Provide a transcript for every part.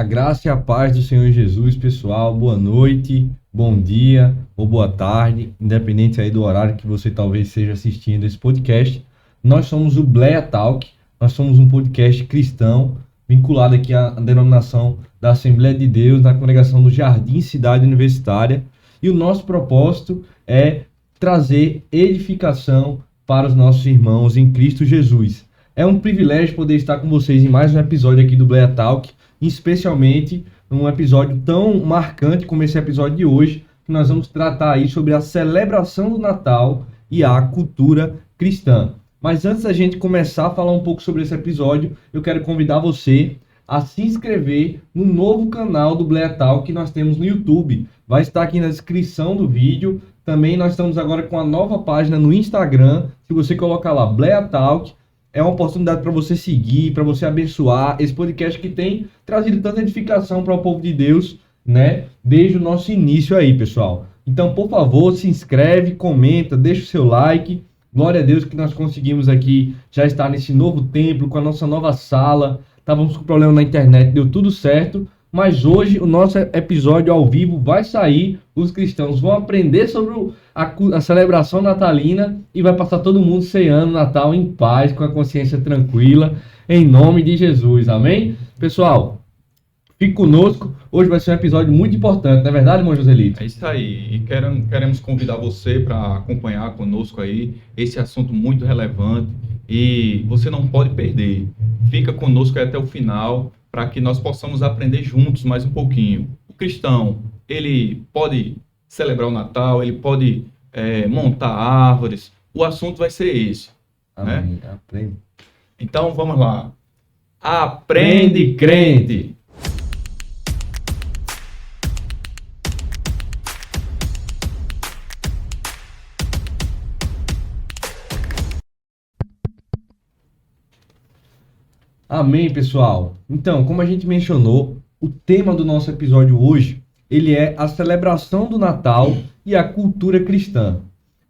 A graça e a paz do Senhor Jesus, pessoal. Boa noite, bom dia ou boa tarde, independente aí do horário que você talvez esteja assistindo esse podcast. Nós somos o Bleia Talk, nós somos um podcast cristão vinculado aqui à denominação da Assembleia de Deus, na congregação do Jardim Cidade Universitária. E o nosso propósito é trazer edificação para os nossos irmãos em Cristo Jesus. É um privilégio poder estar com vocês em mais um episódio aqui do Bleia Talk, especialmente num episódio tão marcante como esse episódio de hoje, que nós vamos tratar aí sobre a celebração do Natal e a cultura cristã. Mas antes da gente começar a falar um pouco sobre esse episódio, eu quero convidar você a se inscrever no novo canal do Bleia Talk que nós temos no YouTube. Vai estar aqui na descrição do vídeo. Também nós estamos agora com a nova página no Instagram. Se você colocar lá Bleia Talk, é uma oportunidade para você seguir, para você abençoar esse podcast que tem trazido tanta edificação para o povo de Deus, né? Desde o nosso início aí, pessoal. Então, por favor, se inscreve, comenta, deixa o seu like. Glória a Deus que nós conseguimos aqui já estar nesse novo templo, com a nossa nova sala. Estávamos com problema na internet, deu tudo certo. Mas hoje o nosso episódio ao vivo vai sair, os cristãos vão aprender sobre a celebração natalina e vai passar todo mundo ceando Natal em paz, com a consciência tranquila, em nome de Jesus, amém? Pessoal, fique conosco, hoje vai ser um episódio muito importante, não é verdade, irmão Joselito? É isso aí, e queremos convidar você para acompanhar conosco aí esse assunto muito relevante e você não pode perder, fica conosco aí até o final, para que nós possamos aprender juntos mais um pouquinho. O cristão, ele pode celebrar o Natal, ele pode montar árvores, o assunto vai ser esse. Amém. Né? Aprende. Então, vamos lá. Aprende, crente! Amém, pessoal. Então, como a gente mencionou, o tema do nosso episódio hoje, ele é a celebração do Natal e a cultura cristã.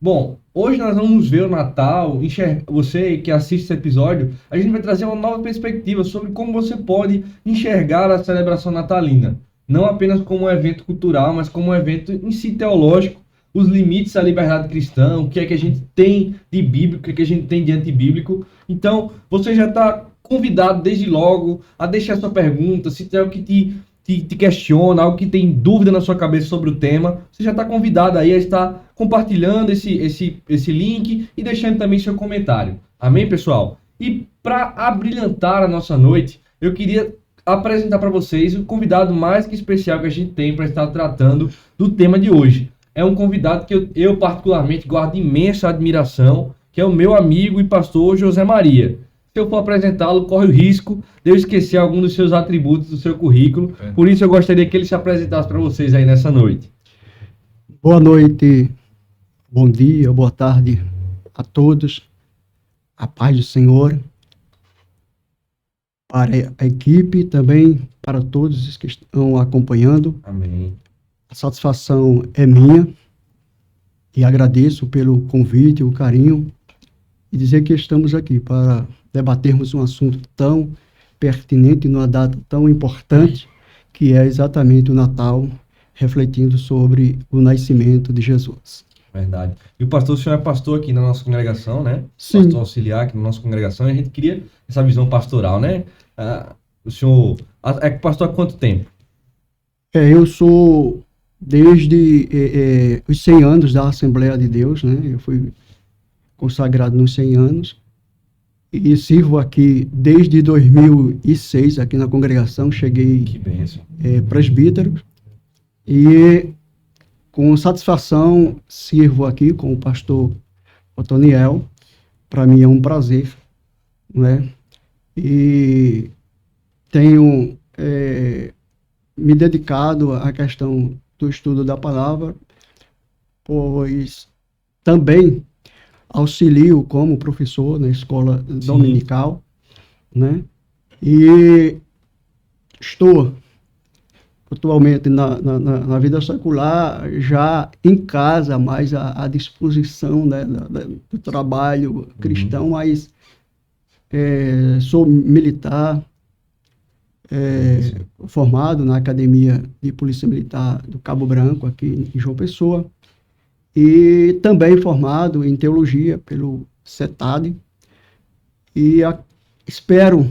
Bom, hoje nós vamos ver o Natal, você que assiste esse episódio, a gente vai trazer uma nova perspectiva sobre como você pode enxergar a celebração natalina. Não apenas como um evento cultural, mas como um evento em si teológico, os limites da liberdade cristã, o que é que a gente tem de bíblico, o que é que a gente tem de antibíblico. Então, você já está convidado desde logo a deixar sua pergunta, se tem algo que te questiona, algo que tem dúvida na sua cabeça sobre o tema, você já está convidado aí a estar compartilhando esse link e deixando também seu comentário. Amém, pessoal? E para abrilhantar a nossa noite, eu queria apresentar para vocês o convidado mais que especial que a gente tem para estar tratando do tema de hoje. É um convidado que eu particularmente guardo imensa admiração, que é o meu amigo e pastor José Maria. Se eu for apresentá-lo, corre o risco de eu esquecer algum dos seus atributos do seu currículo. Por isso eu gostaria que ele se apresentasse para vocês aí nessa noite. Boa noite, bom dia, boa tarde a todos. A paz do Senhor. Para a equipe também, para todos os que estão acompanhando. Amém. A satisfação é minha e agradeço pelo convite, o carinho e dizer que estamos aqui para debatermos um assunto tão pertinente numa data tão importante, que é exatamente o Natal, refletindo sobre o nascimento de Jesus. Verdade. E o senhor é pastor aqui na nossa congregação, né? Sim. Pastor auxiliar aqui na nossa congregação, e a gente queria essa visão pastoral, né? O senhor é pastor há quanto tempo? Eu sou desde os 100 anos da Assembleia de Deus, né? Eu fui consagrado nos 100 anos. E sirvo aqui desde 2006, aqui na congregação, cheguei presbítero, e com satisfação sirvo aqui com o pastor Otoniel. Para mim é um prazer, né? E tenho me dedicado à questão do estudo da palavra, pois também auxilio como professor na escola dominical, né? E estou atualmente na vida secular, já em casa, mais à disposição, né, do trabalho cristão, mas sou militar, formado na Academia de Polícia Militar do Cabo Branco, aqui em João Pessoa, e também formado em Teologia pelo CETAD, e espero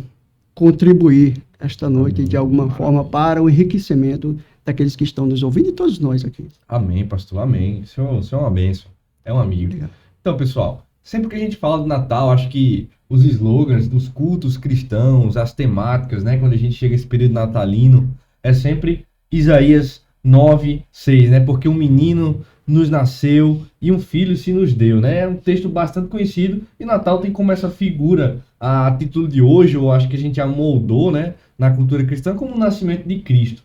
contribuir esta noite de alguma forma para o enriquecimento daqueles que estão nos ouvindo e todos nós aqui. Amém, pastor, amém. Isso é uma bênção, é um amigo. Obrigado. Então, pessoal, sempre que a gente fala do Natal, acho que os slogans dos cultos cristãos, as temáticas, né, quando a gente chega a esse período natalino, é sempre Isaías 9:6, né, porque um menino nos nasceu e um filho se nos deu, né, é um texto bastante conhecido, e Natal tem como essa figura, a título de hoje, eu acho que a gente já moldou, né, na cultura cristã, como o nascimento de Cristo.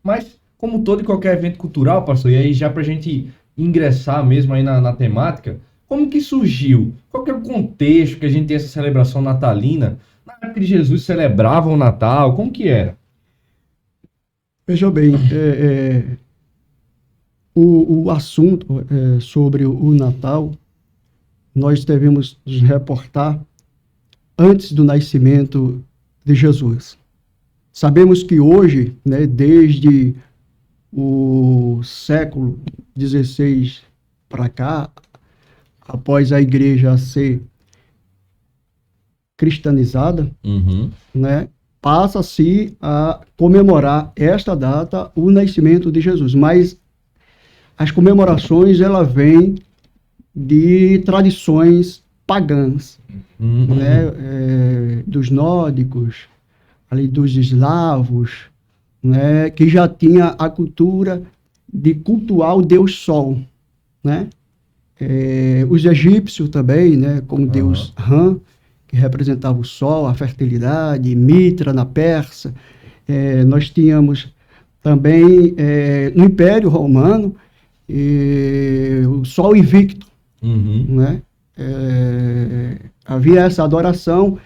Mas, como todo e qualquer evento cultural, pastor, e aí já pra gente ingressar mesmo aí na temática, como que surgiu? Qual que é o contexto que a gente tem essa celebração natalina? Na época que Jesus celebrava o Natal, como que era? Veja bem, o assunto sobre o Natal, nós devemos nos reportar antes do nascimento de Jesus. Sabemos que hoje, né, desde o século XVI para cá, após a igreja ser cristianizada, né, passa-se a comemorar esta data, o nascimento de Jesus. Mas as comemorações, ela vêm de tradições pagãs, né, dos nórdicos, ali dos eslavos, né, que já tinha a cultura de cultuar o Deus Sol, né? Os egípcios também, né, como Deus Ram, que representava o sol, a fertilidade, Mitra na Pérsia. Nós tínhamos também no Império Romano o sol invicto, né? Havia essa adoração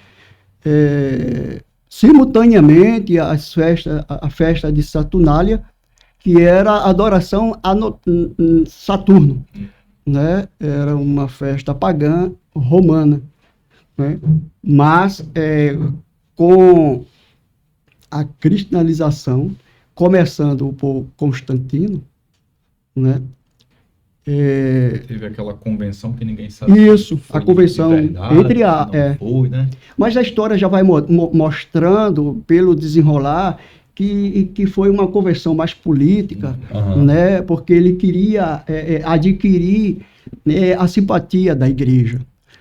simultaneamente a festa de Saturnália, que era a adoração a Saturno, né? Era uma festa pagã romana, né? Mas com a cristianização, começando por Constantino, né? Teve aquela convenção que ninguém sabe. Isso, a convenção entre foi, né? Mas a história já vai mostrando, pelo desenrolar, que foi uma conversão mais política, né? Porque ele queria adquirir, né, a simpatia da igreja,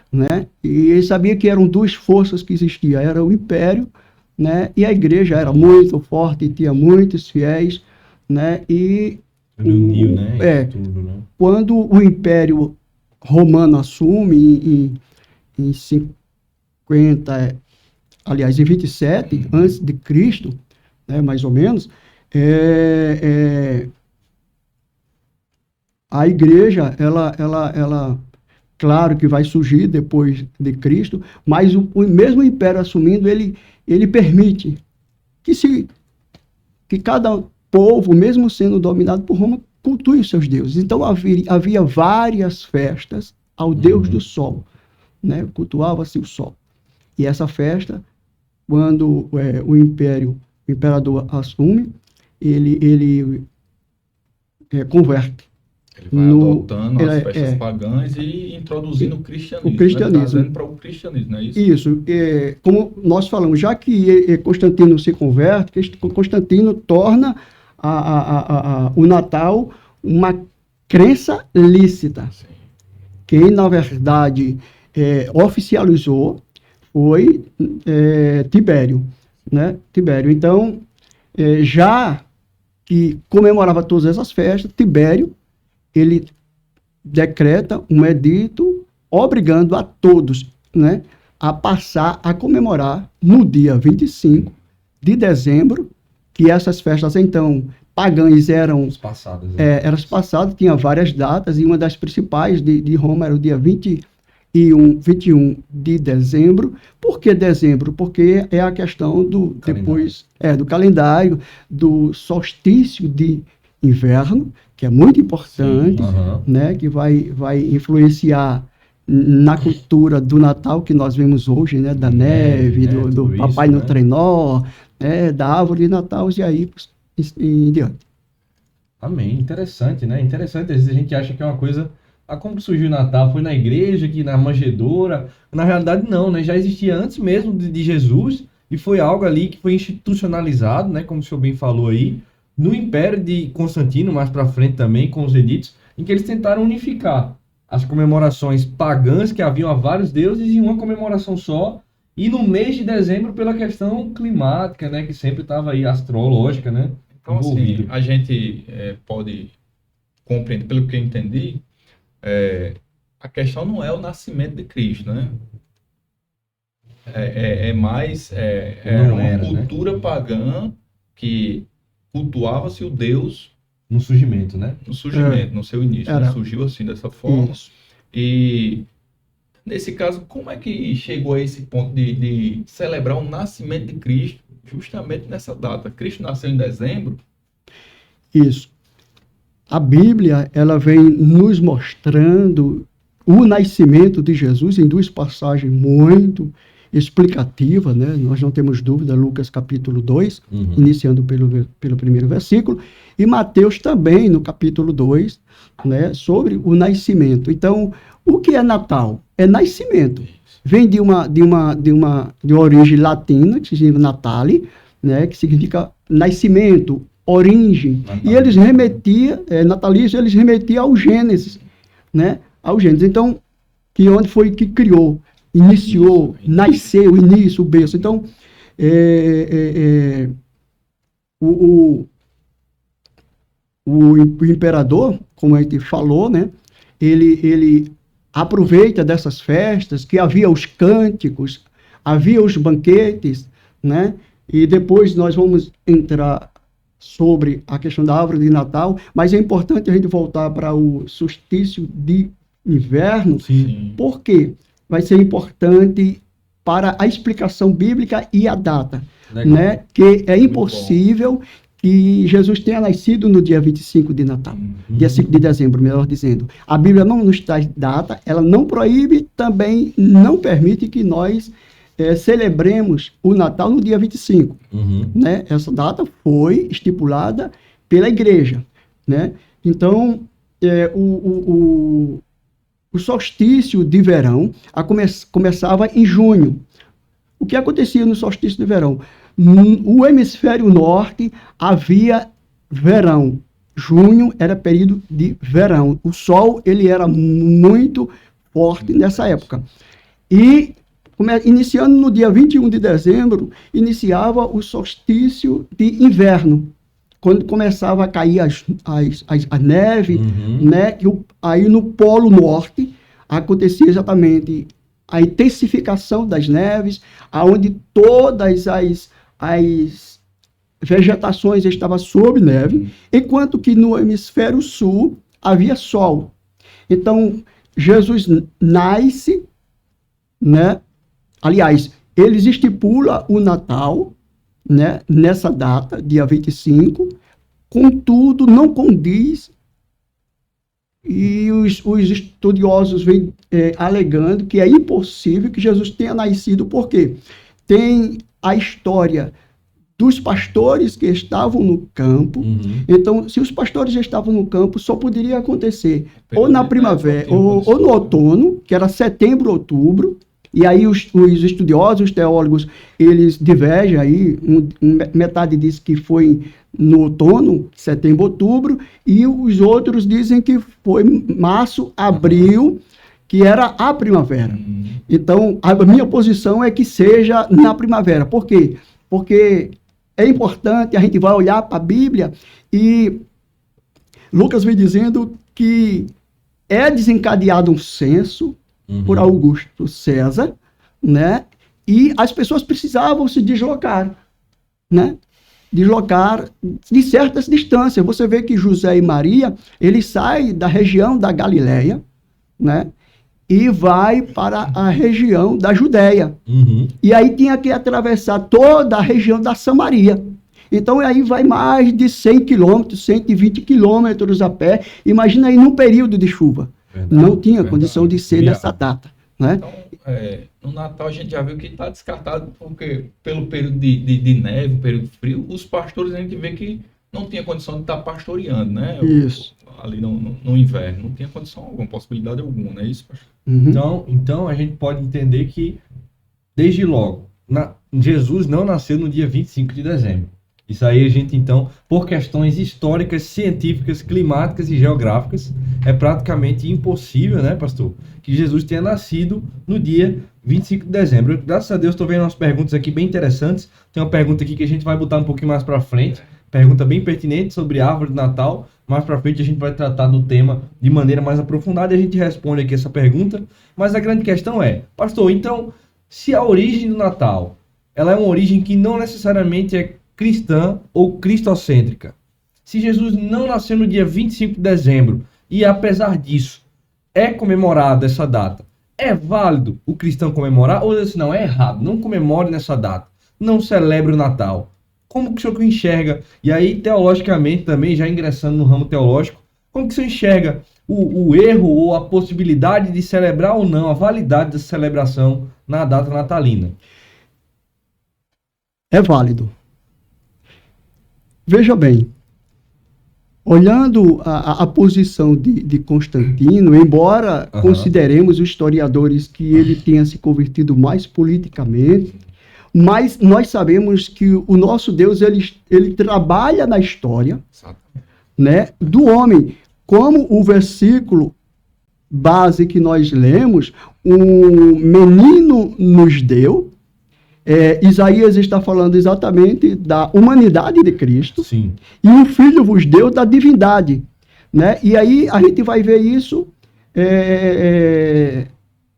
né? E ele sabia que eram duas forças que existiam, era o império, né? E a igreja era muito forte e tinha muitos fiéis, né? E uniu, né? Tudo, né? Quando o Império Romano assume em 50, aliás, em 27 antes de Cristo, né, mais ou menos, a igreja, ela claro que vai surgir depois de Cristo, mas o mesmo império assumindo, ele permite que cada povo, mesmo sendo dominado por Roma, cultue os seus deuses. Então havia várias festas ao Deus do Sol, né? Cultuava-se o Sol. E essa festa, quando o imperador assume, ele converte. Ele vai adotando as festas pagãs e introduzindo o cristianismo. Trazendo para o cristianismo, não é isso? Isso. Como nós falamos, já que Constantino se converte, Constantino torna o Natal uma crença lícita. Sim. Quem, na verdade, oficializou foi Tibério, né? Tibério. Então, já que comemorava todas essas festas, Tibério, ele decreta um edito obrigando a todos, né, a passar a comemorar no dia 25 de dezembro, que essas festas, então, pagãs eram passadas, tinha várias datas, e uma das principais de Roma era o dia 21 de dezembro. Por que dezembro? Porque é a questão do calendário, do solstício de inverno, que é muito importante, né, que vai influenciar na cultura do Natal que nós vemos hoje, né, da neve, do Papai no Trenó, da árvore de Natal e aí em diante. Amém. Interessante, né? Interessante. Às vezes a gente acha que é uma coisa... como surgiu o Natal? Foi na igreja, que na manjedoura? Na realidade, não, né? Já existia antes mesmo de Jesus e foi algo ali que foi institucionalizado, né? Como o senhor bem falou aí, no Império de Constantino, mais para frente também, com os editos, em que eles tentaram unificar as comemorações pagãs que haviam a vários deuses em uma comemoração só, e no mês de dezembro pela questão climática, né? Que sempre estava aí, astrológica, né? Então, assim, a gente pode compreender, pelo que eu entendi, a questão não é o nascimento de Cristo, né? É mais uma cultura pagã que cultuava-se o Deus no surgimento, né? No surgimento, no seu início. Né? Surgiu assim, dessa forma. Isso. E, nesse caso, como é que chegou a esse ponto de celebrar o nascimento de Cristo justamente nessa data? Cristo nasceu em dezembro? Isso. A Bíblia, ela vem nos mostrando o nascimento de Jesus em duas passagens muito explicativas, né? Nós não temos dúvida, Lucas capítulo 2, iniciando pelo primeiro versículo, e Mateus também no capítulo 2, né? Sobre o nascimento. Então, o que é Natal? É nascimento. Vem de uma origem latina, que significa Natale, né? Que significa nascimento, origem. Natal. E eles remetiam, natalismo, eles remetiam ao Gênesis, né? Ao Gênesis. Então, que onde foi que criou, iniciou, nasceu, o início, o berço. Então, o imperador, como a gente falou, né? Ele aproveita dessas festas, que havia os cânticos, havia os banquetes, né? E depois nós vamos entrar sobre a questão da árvore de Natal, mas é importante a gente voltar para o solstício de inverno. Sim. Por quê? Vai ser importante para a explicação bíblica e a data, né? Que é impossível que Jesus tenha nascido no dia 25 de Natal, dia 5 de dezembro, melhor dizendo. A Bíblia não nos traz data, ela não proíbe, também não permite que nós celebremos o Natal no dia 25. Né? Essa data foi estipulada pela igreja, né? Então, o solstício de verão começava em junho. O que acontecia no solstício de verão? No hemisfério norte havia verão. Junho era período de verão. O sol ele era muito forte nessa época. E iniciando no dia 21 de dezembro, iniciava o solstício de inverno, quando começava a cair a neve, né? Aí no Polo Norte acontecia exatamente a intensificação das neves, aonde todas as vegetações estavam sob neve, enquanto que no hemisfério sul havia sol. Então, Jesus nasce, né? Aliás, eles estipulam o Natal, né, nessa data, dia 25, contudo, não condiz, e os estudiosos vêm alegando que é impossível que Jesus tenha nascido, porque tem a história dos pastores que estavam no campo. Então, se os pastores já estavam no campo, só poderia acontecer ou na primavera, ou no outono, que era setembro, outubro. E aí os estudiosos, os teólogos, eles divergem aí, metade diz que foi no outono, setembro, outubro, e os outros dizem que foi março, abril, que era a primavera. Então, a minha posição é que seja na primavera. Por quê? Porque é importante, a gente vai olhar para a Bíblia e Lucas vem dizendo que é desencadeado um censo por Augusto César, né? E as pessoas precisavam se deslocar, né? Deslocar de certas distâncias. Você vê que José e Maria, eles saem da região da Galileia, né? E vai para a região da Judéia. E aí tinha que atravessar toda a região da Samaria. Então aí vai mais de 100 quilômetros, 120 quilômetros a pé. Imagina aí num período de chuva. Não tinha condição de ser nessa data, né? Então, no Natal a gente já viu que está descartado, porque pelo período de neve, período frio, os pastores a gente vê que não tinha condição de estar pastoreando, né? Isso. Ali no inverno, não tinha condição alguma, possibilidade alguma, não é isso, pastor? Uhum. Então a gente pode entender que, desde logo, Jesus não nasceu no dia 25 de dezembro. Isso aí a gente, então, por questões históricas, científicas, climáticas e geográficas, é praticamente impossível, né, pastor, que Jesus tenha nascido no dia 25 de dezembro. Graças a Deus, estou vendo umas perguntas aqui bem interessantes. Tem uma pergunta aqui que a gente vai botar um pouquinho mais para frente. Pergunta bem pertinente sobre a árvore de Natal. Mais para frente a gente vai tratar do tema de maneira mais aprofundada e a gente responde aqui essa pergunta. Mas a grande questão é, pastor, então, se a origem do Natal, ela é uma origem que não necessariamente é cristã ou cristocêntrica. Se Jesus não nasceu no dia 25 de dezembro e, apesar disso, é comemorada essa data, é válido o cristão comemorar? Ou assim, não, é errado, não comemore nessa data, não celebre o Natal. Como que o senhor enxerga? E aí, teologicamente, também, já ingressando no ramo teológico, como que o senhor enxerga o erro ou a possibilidade de celebrar ou não, a validade dessa celebração na data natalina? É válido. Veja bem, olhando a posição de Constantino, embora consideremos os historiadores que ele tenha se convertido mais politicamente, mas nós sabemos que o nosso Deus, ele trabalha na história, né, do homem, como o versículo base que nós lemos, um menino nos deu. Isaías está falando exatamente da humanidade de Cristo. Sim. E o Filho vos deu da divindade, né? E aí a gente vai ver isso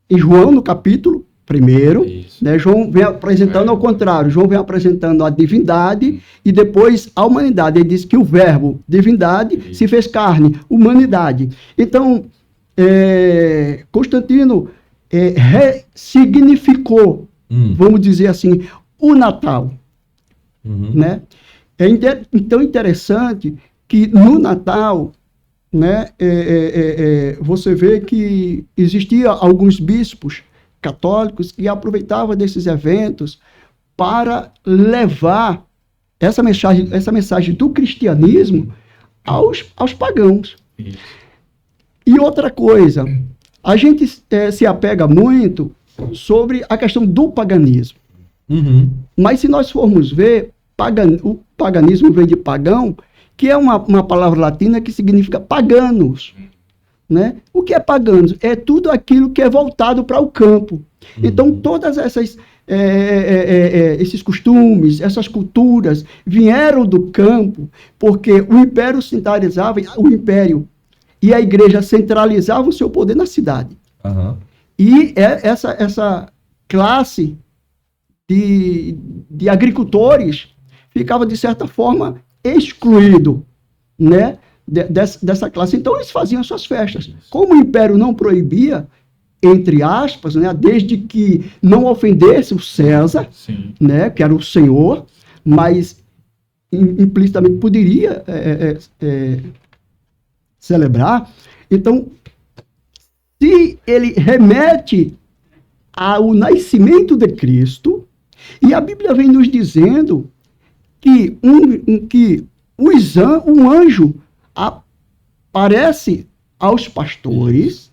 em João, no capítulo 1, né? João vem apresentando ao contrário, João vem apresentando a divindade e depois a humanidade. Ele diz que o verbo divindade se fez carne, humanidade. Então, Constantino ressignificou, vamos dizer assim, o Natal. Né? Então, interessante que no Natal, né, você vê que existia alguns bispos católicos que aproveitavam desses eventos para levar essa mensagem do cristianismo aos pagãos. E outra coisa, a gente se apega muito sobre a questão do paganismo. Mas se nós formos ver, o paganismo vem de pagão, que é uma palavra latina que significa paganos. Né? O que é paganos? É tudo aquilo que é voltado para o campo. Então, todas esses costumes, essas culturas vieram do campo, porque o império centralizava, e a igreja centralizava o seu poder na cidade. E essa classe de agricultores ficava, de certa forma, excluído, né, dessa classe. Então, eles faziam suas festas. Como o império não proibia, entre aspas, né, desde que não ofendesse o César, né, que era o senhor, mas implicitamente poderia celebrar. Então, se ele remete ao nascimento de Cristo, e a Bíblia vem nos dizendo que um anjo aparece aos pastores,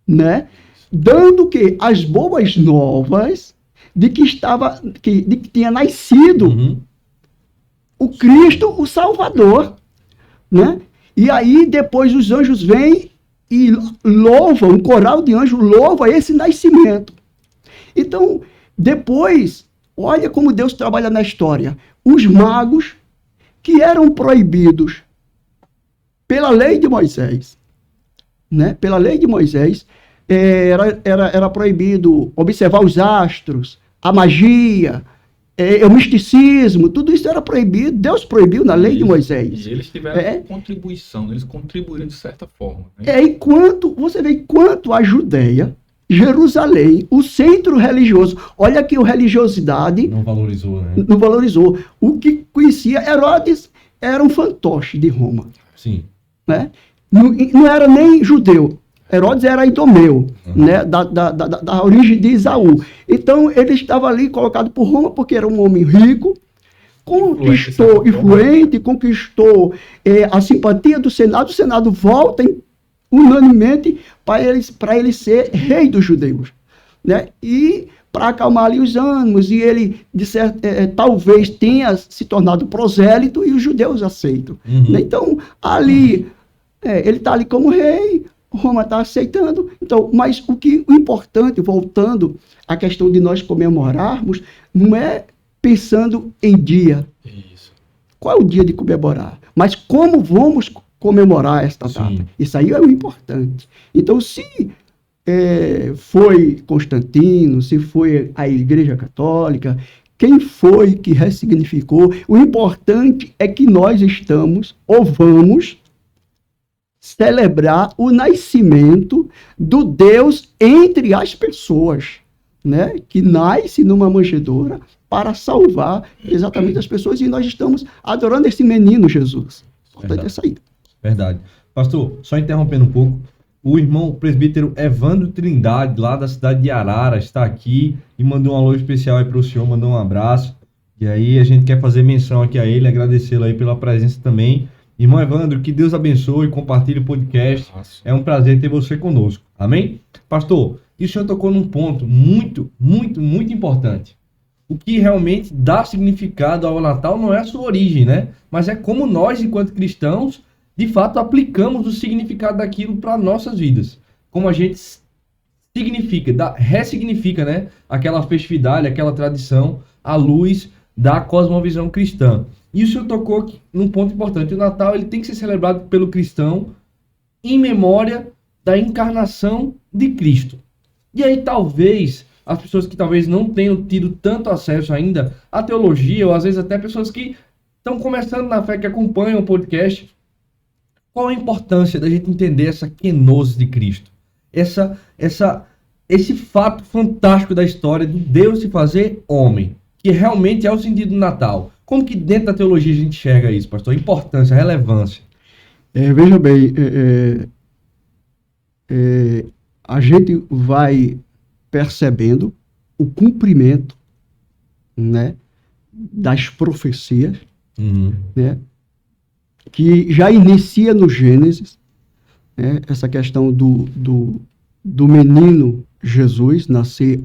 né, dando as boas novas de que tinha nascido o Cristo, o Salvador, né? E aí depois os anjos vêm e louvam, um coral de anjos louva esse nascimento. Então, depois, olha como Deus trabalha na história. Os magos, que eram proibidos pela lei de Moisés, né? Pela lei de Moisés, era proibido observar os astros, a magia, o misticismo, tudo isso era proibido. Deus proibiu na lei de Moisés. E eles tiveram contribuição, eles contribuíram de certa forma. Né? Você vê quanto a Judéia, Jerusalém, o centro religioso, olha que a religiosidade não valorizou, né? Não valorizou. O que conhecia Herodes era um fantoche de Roma. Sim. Né? Não era nem judeu, Herodes era idumeu, né, da origem de Esaú. Então, ele estava ali colocado por Roma porque era um homem rico, conquistou, influente, conquistou a simpatia do Senado. O Senado volta unanimemente para ele ser rei dos judeus, né? E para acalmar ali os ânimos, e ele talvez tenha se tornado prosélito e os judeus aceitam. Né? Então, ali, ele está ali como rei, Roma está aceitando. Então, mas o importante, voltando à questão de nós comemorarmos, não é pensando em dia. Isso. Qual é o dia de comemorar? Mas como vamos comemorar esta data? Sim. Isso aí é o importante. Então, se foi Constantino, se foi a Igreja Católica, quem foi que ressignificou, o importante é que nós estamos ou vamos celebrar o nascimento do Deus entre as pessoas, né? Que nasce numa manjedoura para salvar exatamente as pessoas, e nós estamos adorando esse menino Jesus. Importante é isso aí. Verdade. Pastor, só interrompendo um pouco, o irmão presbítero Evandro Trindade, lá da cidade de Arara, está aqui e mandou um alô especial aí para o senhor, mandou um abraço. E aí a gente quer fazer menção aqui a ele, agradecê-lo aí pela presença também. Irmão Evandro, que Deus abençoe, compartilhe o podcast. Nossa. É um prazer ter você conosco. Amém? Pastor, e o senhor tocou num ponto muito, muito, muito importante. O que realmente dá significado ao Natal não é a sua origem, né? Mas é como nós, enquanto cristãos, de fato aplicamos o significado daquilo para nossas vidas. Como a gente significa, ressignifica, né? Aquela festividade, aquela tradição, à luz da cosmovisão cristã. E o senhor tocou num ponto importante. O Natal ele tem que ser celebrado pelo cristão em memória da encarnação de Cristo. E aí talvez as pessoas que talvez não tenham tido tanto acesso ainda à teologia, ou às vezes até pessoas que estão começando na fé, que acompanham o podcast, qual a importância da gente entender essa kenosis de Cristo? Esse fato fantástico da história do Deus se fazer homem, que realmente é o sentido do Natal. Como que dentro da teologia a gente enxerga isso, pastor? A importância, a relevância. Veja bem, a gente vai percebendo o cumprimento, né, das profecias, né, que já inicia no Gênesis, né, essa questão do menino Jesus nascer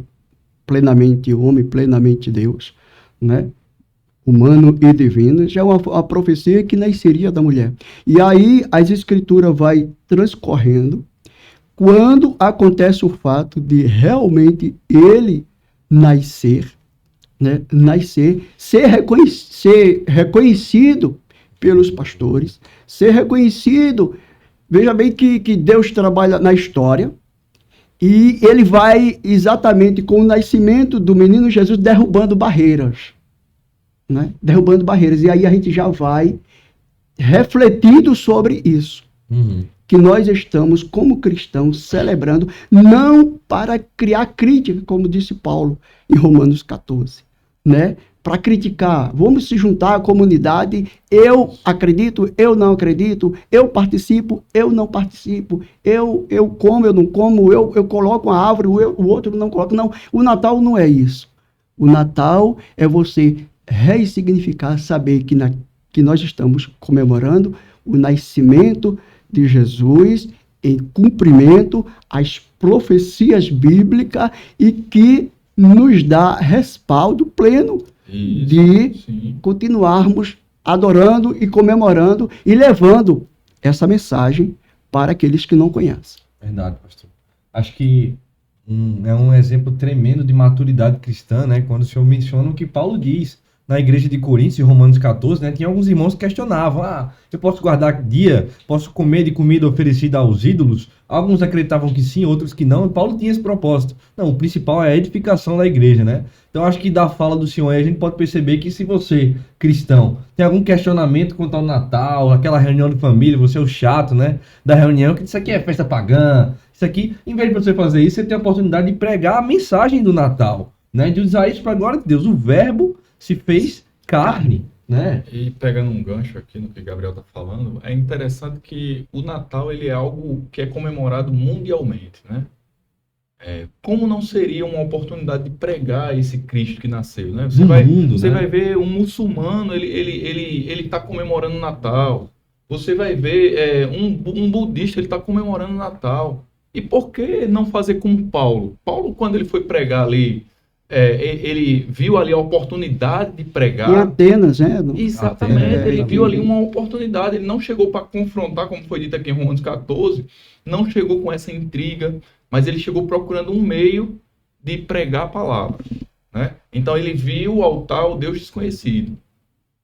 plenamente homem, plenamente Deus, né, humano e divino, já é uma profecia que nasceria da mulher. E aí as escrituras vai transcorrendo, quando acontece o fato de realmente ele nascer, né, ser reconhecido pelos pastores, ser reconhecido. Veja bem que Deus trabalha na história, e ele vai exatamente com o nascimento do menino Jesus derrubando barreiras, né? Derrubando barreiras. E aí a gente já vai refletindo sobre isso. Que nós estamos, como cristãos, celebrando, não para criar crítica, como disse Paulo em Romanos 14, né? Para criticar, vamos se juntar à comunidade, eu acredito, eu não acredito, eu participo, eu não participo, eu como, eu não como, eu coloco uma árvore, o outro não coloca. Não, o Natal não é isso. O Natal é você ressignificar, saber que nós estamos comemorando o nascimento de Jesus em cumprimento às profecias bíblicas, e que nos dá respaldo pleno de continuarmos adorando e comemorando e levando essa mensagem para aqueles que não conhecem. Verdade, pastor. Acho que é um exemplo tremendo de maturidade cristã, né? Quando o senhor menciona o que Paulo diz na igreja de Coríntios, em Romanos 14, né? Tinha alguns irmãos que questionavam, eu posso guardar dia, posso comer de comida oferecida aos ídolos? Alguns acreditavam que sim, outros que não. Paulo tinha esse propósito. Não, o principal é a edificação da igreja, né? Então acho que da fala do senhor aí a gente pode perceber que se você, cristão, tem algum questionamento quanto ao Natal, aquela reunião de família, você é o chato, né? Da reunião, que isso aqui é festa pagã, isso aqui, em vez de você fazer isso, você tem a oportunidade de pregar a mensagem do Natal, né? De usar isso para a glória de Deus. O verbo se fez carne, né? E pegando um gancho aqui no que o Gabriel está falando, é interessante que o Natal ele é algo que é comemorado mundialmente, né? Como não seria uma oportunidade de pregar esse Cristo que nasceu, né? Você No vai, mundo, você né? vai ver um muçulmano, ele está comemorando o Natal. Você vai ver um budista, ele está comemorando o Natal. E por que não fazer como Paulo? Paulo, quando ele foi pregar ali, ele viu ali a oportunidade de Em pregar. Atenas, né? Exatamente, Atenas, ele viu ali uma oportunidade, ele não chegou para confrontar, como foi dito aqui em Romanos 14, não chegou com essa intriga, mas ele chegou procurando um meio de pregar a palavra, né? Então ele viu o altar, o Deus desconhecido.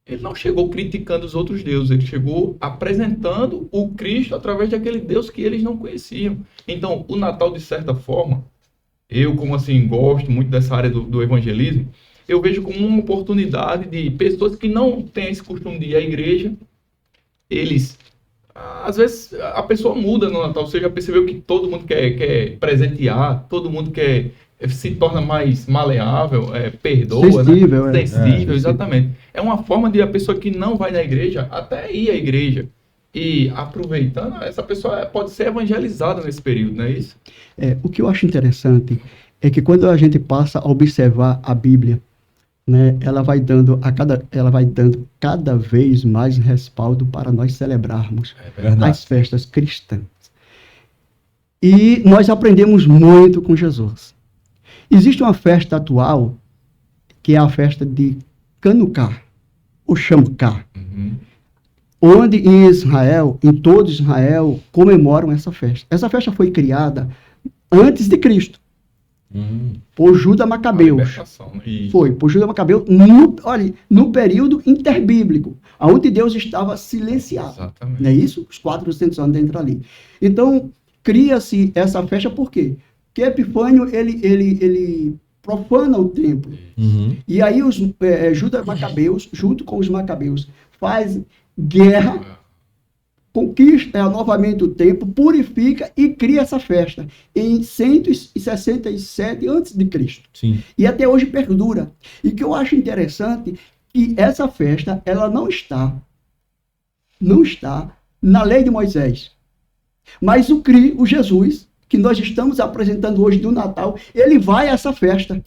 Ele não chegou criticando os outros deuses, ele chegou apresentando o Cristo através daquele Deus que eles não conheciam. Então, o Natal, de certa forma, eu, como assim, gosto muito dessa área do evangelismo, eu vejo como uma oportunidade de pessoas que não têm esse costume de ir à igreja, eles, às vezes, a pessoa muda no Natal. Você já percebeu que todo mundo quer presentear, todo mundo se torna mais maleável, perdoa, Sensível, né? Sensível, É. exatamente. É uma forma de a pessoa que não vai na igreja até ir à igreja. E aproveitando, essa pessoa pode ser evangelizada nesse período, não é isso? O que eu acho interessante é que quando a gente passa a observar a Bíblia, né, ela vai dando cada vez mais respaldo para nós celebrarmos Verdade. as festas cristãs. E nós aprendemos muito com Jesus. Existe uma festa atual, que é a festa de Hanukkah, ou Shamuká, onde em Israel, em todo Israel, comemoram essa festa. Essa festa foi criada antes de Cristo, por Judá A Macabeus. libertação, né? Isso. Foi, por Judá Macabeus, no período interbíblico, onde Deus estava silenciado. Exatamente. Não é isso? Os 400 anos dentro ali. Então, cria-se essa festa por quê? Porque Epifânio, ele profana o templo. E aí os Judá Macabeus, junto com os Macabeus, faz guerra, conquista novamente o templo, purifica e cria essa festa em 167 a.C. Sim. E até hoje perdura. E o que eu acho interessante que essa festa, ela não está na lei de Moisés. Mas o Jesus, que nós estamos apresentando hoje do Natal, ele vai a essa festa.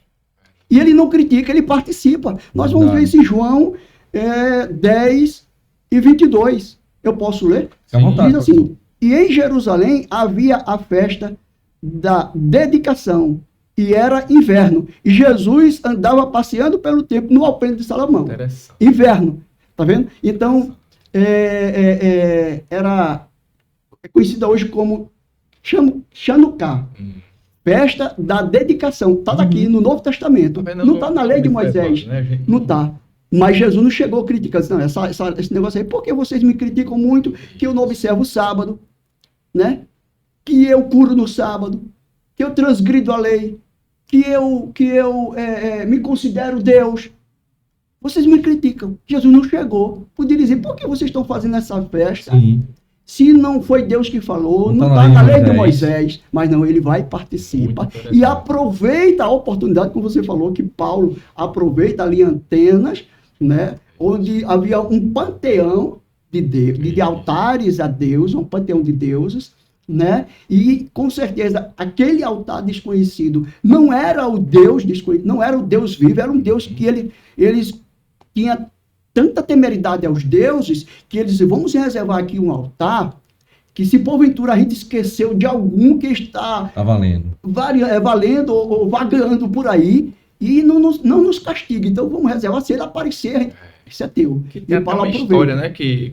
E ele não critica, ele participa. Nós vamos ver isso em João 10 e 22. Eu posso ler? Fica à vontade, Diz assim: e em Jerusalém havia a festa da dedicação, e era inverno. E Jesus andava passeando pelo templo no alpendre de Salomão. Interessante. Inverno. Tá vendo? Então, era conhecida hoje como Hanukkah. Festa da dedicação. Está aqui no Novo Testamento. Tá vendo? Não está na lei de Moisés. Né, gente? Não está. Mas Jesus não chegou criticando. Não, esse negócio aí, por que vocês me criticam muito que eu não observo o sábado, né? Que eu curo no sábado, que eu transgrido a lei, que eu me considero Deus. Vocês me criticam. Jesus não chegou. Podia dizer, por que vocês estão fazendo essa festa? Sim. Se não foi Deus que falou, não tá está na lei de Moisés. Mas não, ele vai, participa e aproveita a oportunidade, como você falou, que Paulo aproveita ali Atenas, né, onde havia um panteão de altares a Deus, um panteão de deuses, né? E com certeza aquele altar desconhecido não era o Deus desconhecido, não era o Deus vivo, era um Deus que eles tinham tanta temeridade aos deuses que eles diziam, vamos reservar aqui um altar que se porventura a gente esqueceu de algum que está valendo ou vagando por aí e não nos castiga. Então vamos reservar, se ele aparecer, isso é teu. Que tem até uma história, né, que,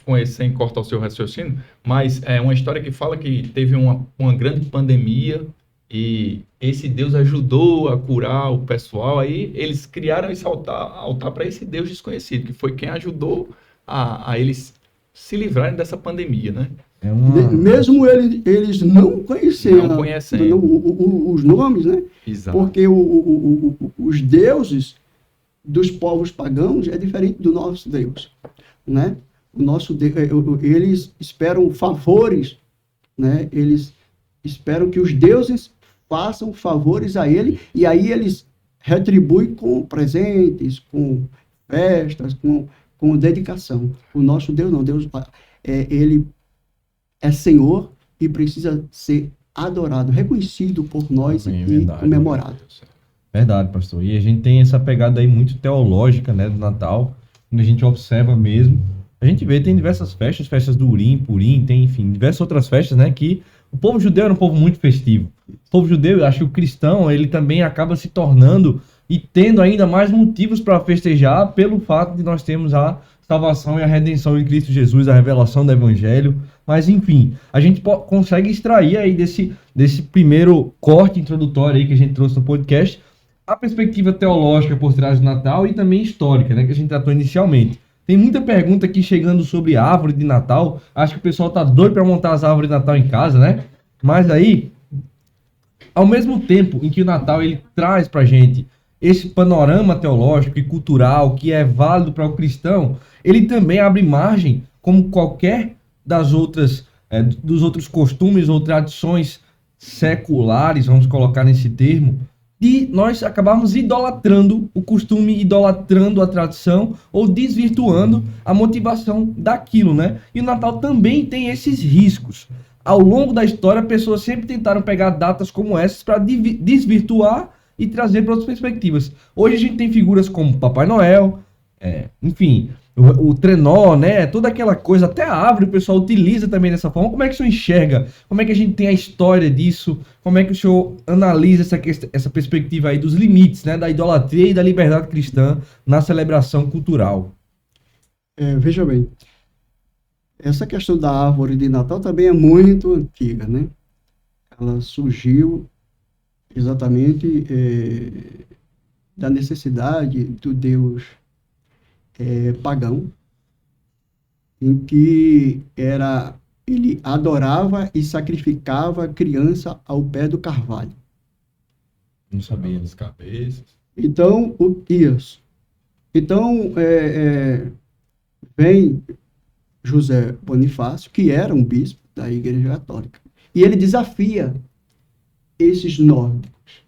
com esse, sem cortar o seu raciocínio, mas é uma história que fala que teve uma grande pandemia e esse Deus ajudou a curar o pessoal, aí eles criaram esse altar para esse Deus desconhecido, que foi quem ajudou a eles se livrarem dessa pandemia, né? Mesmo eles não conhecendo os nomes, né? Exato. Porque os deuses dos povos pagãos é diferente do nosso Deus, né? O nosso Deus, eles esperam favores, né? Eles esperam que os deuses façam favores a ele, e aí eles retribuem com presentes, com festas, com dedicação. O nosso Deus não. Deus, ele é Senhor e precisa ser adorado, reconhecido por nós Amém, e verdade. comemorado. Verdade, pastor. E a gente tem essa pegada aí muito teológica, né, do Natal, quando a gente observa mesmo. A gente vê, tem diversas festas, festas do Urim, Purim, tem, enfim, diversas outras festas, né, que o povo judeu era um povo muito festivo. O povo judeu, eu acho que o cristão, ele também acaba se tornando e tendo ainda mais motivos para festejar pelo fato de nós termos a salvação e a redenção em Cristo Jesus, a revelação do Evangelho. Mas, enfim, a gente consegue extrair aí desse primeiro corte introdutório aí que a gente trouxe no podcast, a perspectiva teológica por trás do Natal e também histórica, né, que a gente tratou inicialmente. Tem muita pergunta aqui chegando sobre a árvore de Natal. Acho que o pessoal tá doido para montar as árvores de Natal em casa, né? Mas aí, ao mesmo tempo em que o Natal ele traz pra gente esse panorama teológico e cultural que é válido para o cristão, ele também abre margem, como qualquer dos outros costumes ou tradições seculares, vamos colocar nesse termo, e nós acabarmos idolatrando o costume, idolatrando a tradição ou desvirtuando a motivação daquilo, né? E o Natal também tem esses riscos. Ao longo da história, pessoas sempre tentaram pegar datas como essas para desvirtuar e trazer para outras perspectivas. Hoje a gente tem figuras como Papai Noel, enfim, o trenó, né? Toda aquela coisa, até a árvore o pessoal utiliza também dessa forma. Como é que o senhor enxerga? Como é que a gente tem a história disso? Como é que o senhor analisa essa perspectiva aí dos limites, né? Da idolatria e da liberdade cristã na celebração cultural? Veja bem, essa questão da árvore de Natal também é muito antiga, né? Ela surgiu exatamente da necessidade do Deus pagão, em que ele adorava e sacrificava a criança ao pé do carvalho. Não sabia. As cabeças. Então, isso. Então, vem José Bonifácio, que era um bispo da Igreja Católica, e ele desafia esses nórdicos.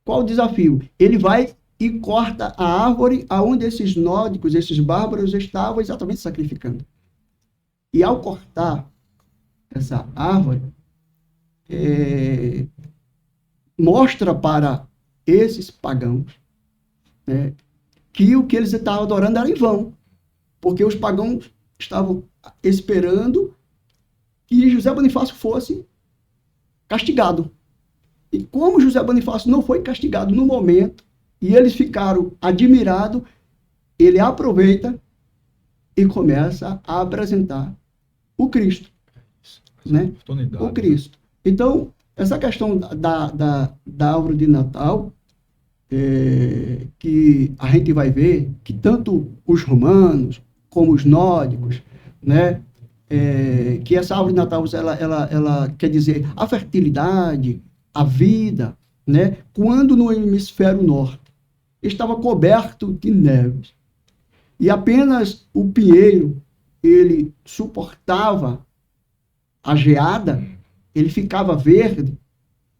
Qual o desafio? Ele vai e corta a árvore aonde esses nórdicos, esses bárbaros estavam exatamente sacrificando. E ao cortar essa árvore, mostra para esses pagãos, né, que o que eles estavam adorando era em vão, porque os pagãos estavam esperando que José Bonifácio fosse castigado. E como José Bonifácio não foi castigado no momento, e eles ficaram admirados, ele aproveita e começa a apresentar o Cristo. Né? O Cristo. Então, essa questão da árvore de Natal, que a gente vai ver que tanto os romanos como os nórdicos, né, que essa árvore de Natal ela quer dizer a fertilidade, a vida, né, quando no hemisfério norte estava coberto de neves e apenas o pinheiro ele suportava a geada, ele ficava verde.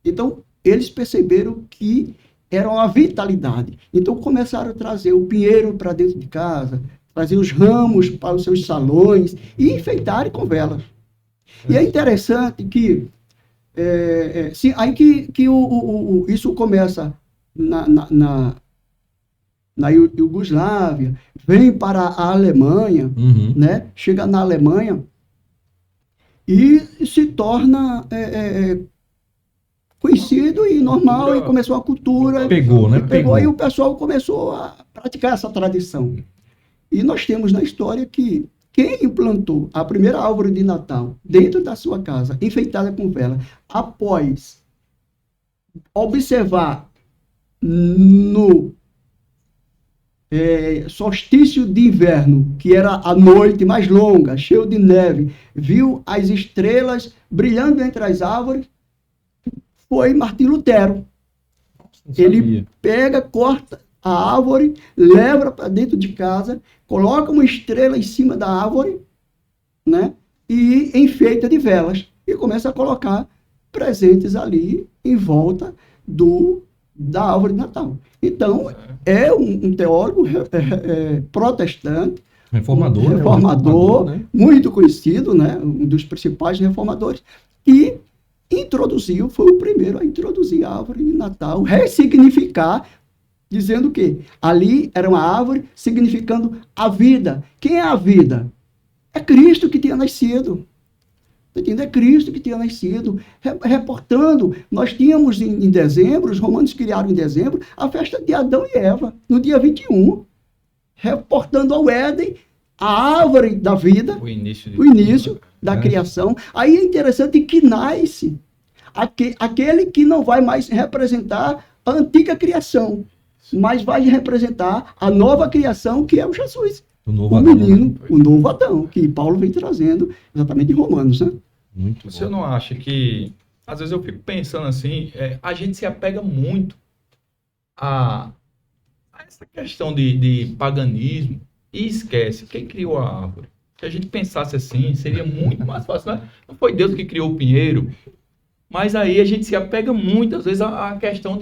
Então eles perceberam que era uma vitalidade. Então começaram a trazer o pinheiro para dentro de casa, trazer os ramos para os seus salões e enfeitarem com velas. E é interessante que aí que isso começa na Iugoslávia, vem para a Alemanha, né? Chega na Alemanha e se torna conhecido e normal, e começou a cultura. Pegou, né? Pegou e o pessoal começou a praticar essa tradição. E nós temos na história que quem implantou a primeira árvore de Natal dentro da sua casa, enfeitada com vela, após observar no solstício de inverno, que era a noite mais longa, cheio de neve, viu as estrelas brilhando entre as árvores, foi Martinho Lutero. Ele pega, corta a árvore, leva para dentro de casa, coloca uma estrela em cima da árvore, né, e enfeita de velas, e começa a colocar presentes ali em volta da árvore de Natal. Então, é um teólogo protestante, Reformador, né? reformador, Né? muito conhecido, né? Um dos principais reformadores, que foi o primeiro a introduzir a árvore de Natal, ressignificar, dizendo que ali era uma árvore significando a vida. Quem é a vida? É Cristo que tinha nascido. É Cristo que tinha nascido. Reportando, nós tínhamos em dezembro, os romanos criaram em dezembro, a festa de Adão e Eva, no dia 21, reportando ao Éden, a árvore da vida, o início da criação. Aí é interessante que nasce aquele que não vai mais representar a antiga criação, mas vai representar a nova criação, que é o Jesus. O novo O Adão, menino, né? o novo Adão, que Paulo vem trazendo exatamente em Romanos, né? Muito Você bom. não acha que, às vezes eu fico pensando assim, a gente se apega muito a essa questão de paganismo e esquece quem criou a árvore. Se a gente pensasse assim, seria muito mais fácil, né? Não foi Deus que criou o pinheiro, mas aí a gente se apega muito, às vezes, à questão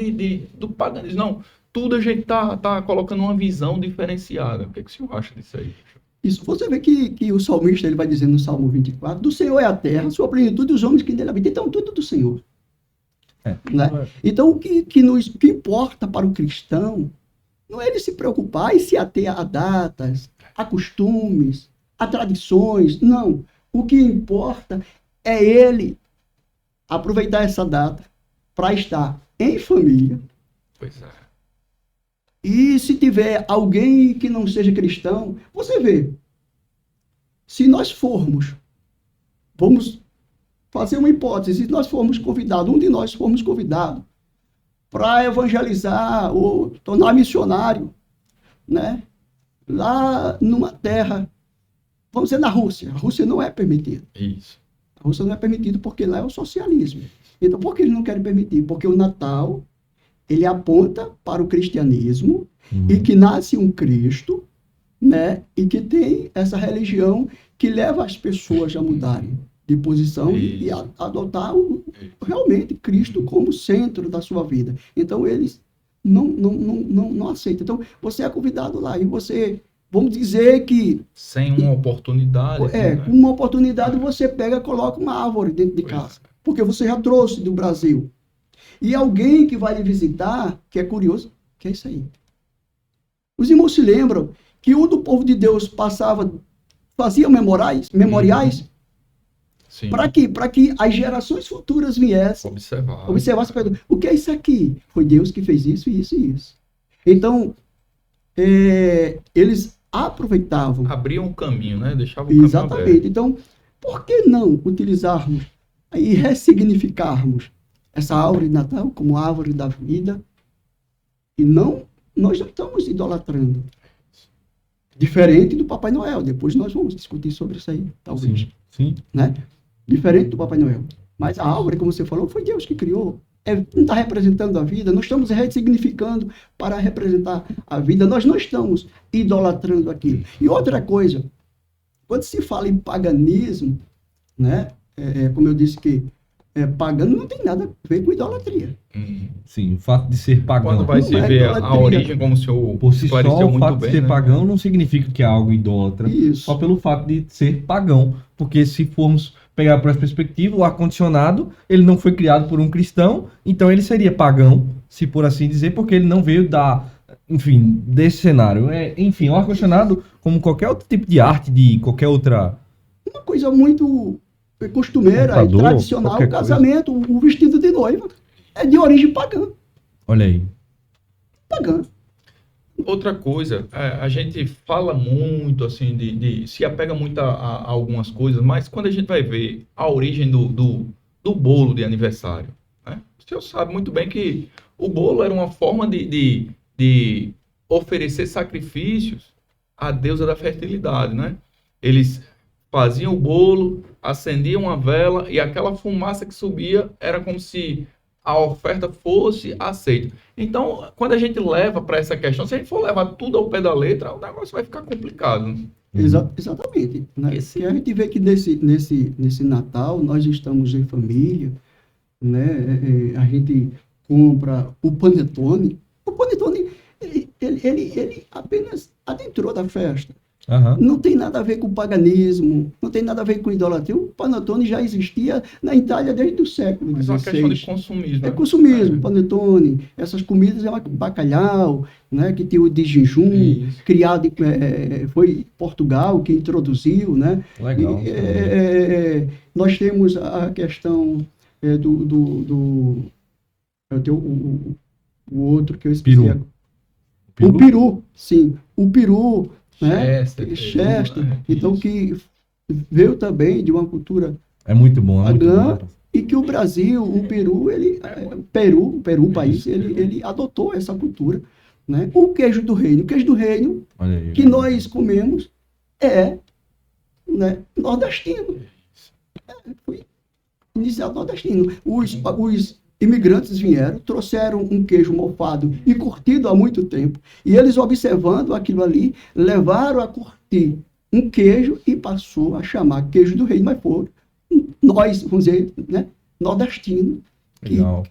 do paganismo. Não, tudo a gente tá colocando uma visão diferenciada. O que o senhor acha disso aí? Isso, você vê que o salmista ele vai dizendo no Salmo 24, do Senhor é a terra, sua plenitude e os homens que nele habitam. Então, tudo do Senhor. Né? Então, o que importa para o cristão não é ele se preocupar e se ater a datas, a costumes, a tradições. Não. O que importa é ele aproveitar essa data para estar em família. Pois é. E se tiver alguém que não seja cristão, você vê, se nós vamos fazer uma hipótese, se nós formos convidados, um de nós formos convidado para evangelizar ou tornar missionário, né? Lá numa terra, vamos dizer na Rússia. A Rússia não é permitida. Isso. A Rússia não é permitida porque lá é o socialismo. Então, por que eles não querem permitir? Porque o Natal, ele aponta para o cristianismo e que nasce um Cristo, né? E que tem essa religião que leva as pessoas a mudarem de posição e a adotar realmente Cristo como centro da sua vida. Então, eles não aceitam. Então, você é convidado lá e você, vamos dizer que... Sem uma oportunidade. Com uma oportunidade você pega e coloca uma árvore dentro de casa. Porque você já trouxe do Brasil. E alguém que vai lhe visitar, que é curioso, que é isso aí. Os irmãos se lembram que o do povo de Deus fazia memoriais para quê? Para que as gerações futuras viessem observassem, o que é isso aqui? Foi Deus que fez isso, isso e isso. Então, eles aproveitavam. Abriam um caminho, né? Deixavam o caminho aberto. Exatamente. Então, por que não utilizarmos e ressignificarmos essa árvore de Natal como árvore da vida? E nós não estamos idolatrando. Diferente do Papai Noel. Depois nós vamos discutir sobre isso aí, talvez. Sim. Né? Diferente do Papai Noel. Mas a árvore, como você falou, foi Deus que criou. Não está representando a vida, nós estamos ressignificando para representar a vida. Nós não estamos idolatrando aquilo. E outra coisa, quando se fala em paganismo, né? Como eu disse que pagano não tem nada a ver com idolatria. Sim, o fato de ser pagão. Quando vai se ver a origem, como o senhor por si só, esclareceu o muito fato bem, de ser né? pagão não significa que é algo idólatra. Isso. Só pelo fato de ser pagão. Porque se formos pegar por essa perspectiva, o ar-condicionado, ele não foi criado por um cristão, então ele seria pagão, se por assim dizer, porque ele não veio desse cenário. Enfim, o ar-condicionado, como qualquer outro tipo de arte, de qualquer outra... Uma coisa muito costumeira e Computador, tradicional, qualquer o casamento, o vestido de noiva, é de origem pagã. Olha aí. Pagã. Outra coisa, a gente fala muito, assim, se apega muito a algumas coisas, mas quando a gente vai ver a origem do bolo de aniversário, né? O senhor sabe muito bem que o bolo era uma forma de oferecer sacrifícios à deusa da fertilidade, né? Eles faziam o bolo, acendiam uma vela e aquela fumaça que subia era como se a oferta fosse aceita. Então, quando a gente leva para essa questão, se a gente for levar tudo ao pé da letra, o negócio vai ficar complicado. Né? Exatamente. Né? E a gente vê que nesse Natal nós estamos em família, né? A gente compra o panetone ele apenas adentrou da festa. Aham. Não tem nada a ver com paganismo, não tem nada a ver com idolatria. O panetone já existia na Itália desde o século Mas é uma questão de XVI. consumismo. É né? consumismo, panetone, essas comidas é bacalhau, né, que tem o de jejum, Isso. criado, foi Portugal que introduziu, né? Legal. Nós temos a questão eu tenho o outro que eu esqueci. Peru. O peru, sim. O peru, né? Chester, Chester. né? Então, Isso. que veio também de uma cultura É muito bom, é muito pagã, bom. e que o Brasil, o Peru, o país, ele adotou essa cultura, né? O queijo do reino Olha aí. que nós comemos é, né, nordestino. Foi iniciado nordestino. Os imigrantes vieram, trouxeram um queijo mofado e curtido há muito tempo, e eles, observando aquilo ali, levaram a curtir um queijo e passou a chamar queijo do reino, mas foram nós, vamos dizer, né, nordestino, que Legal.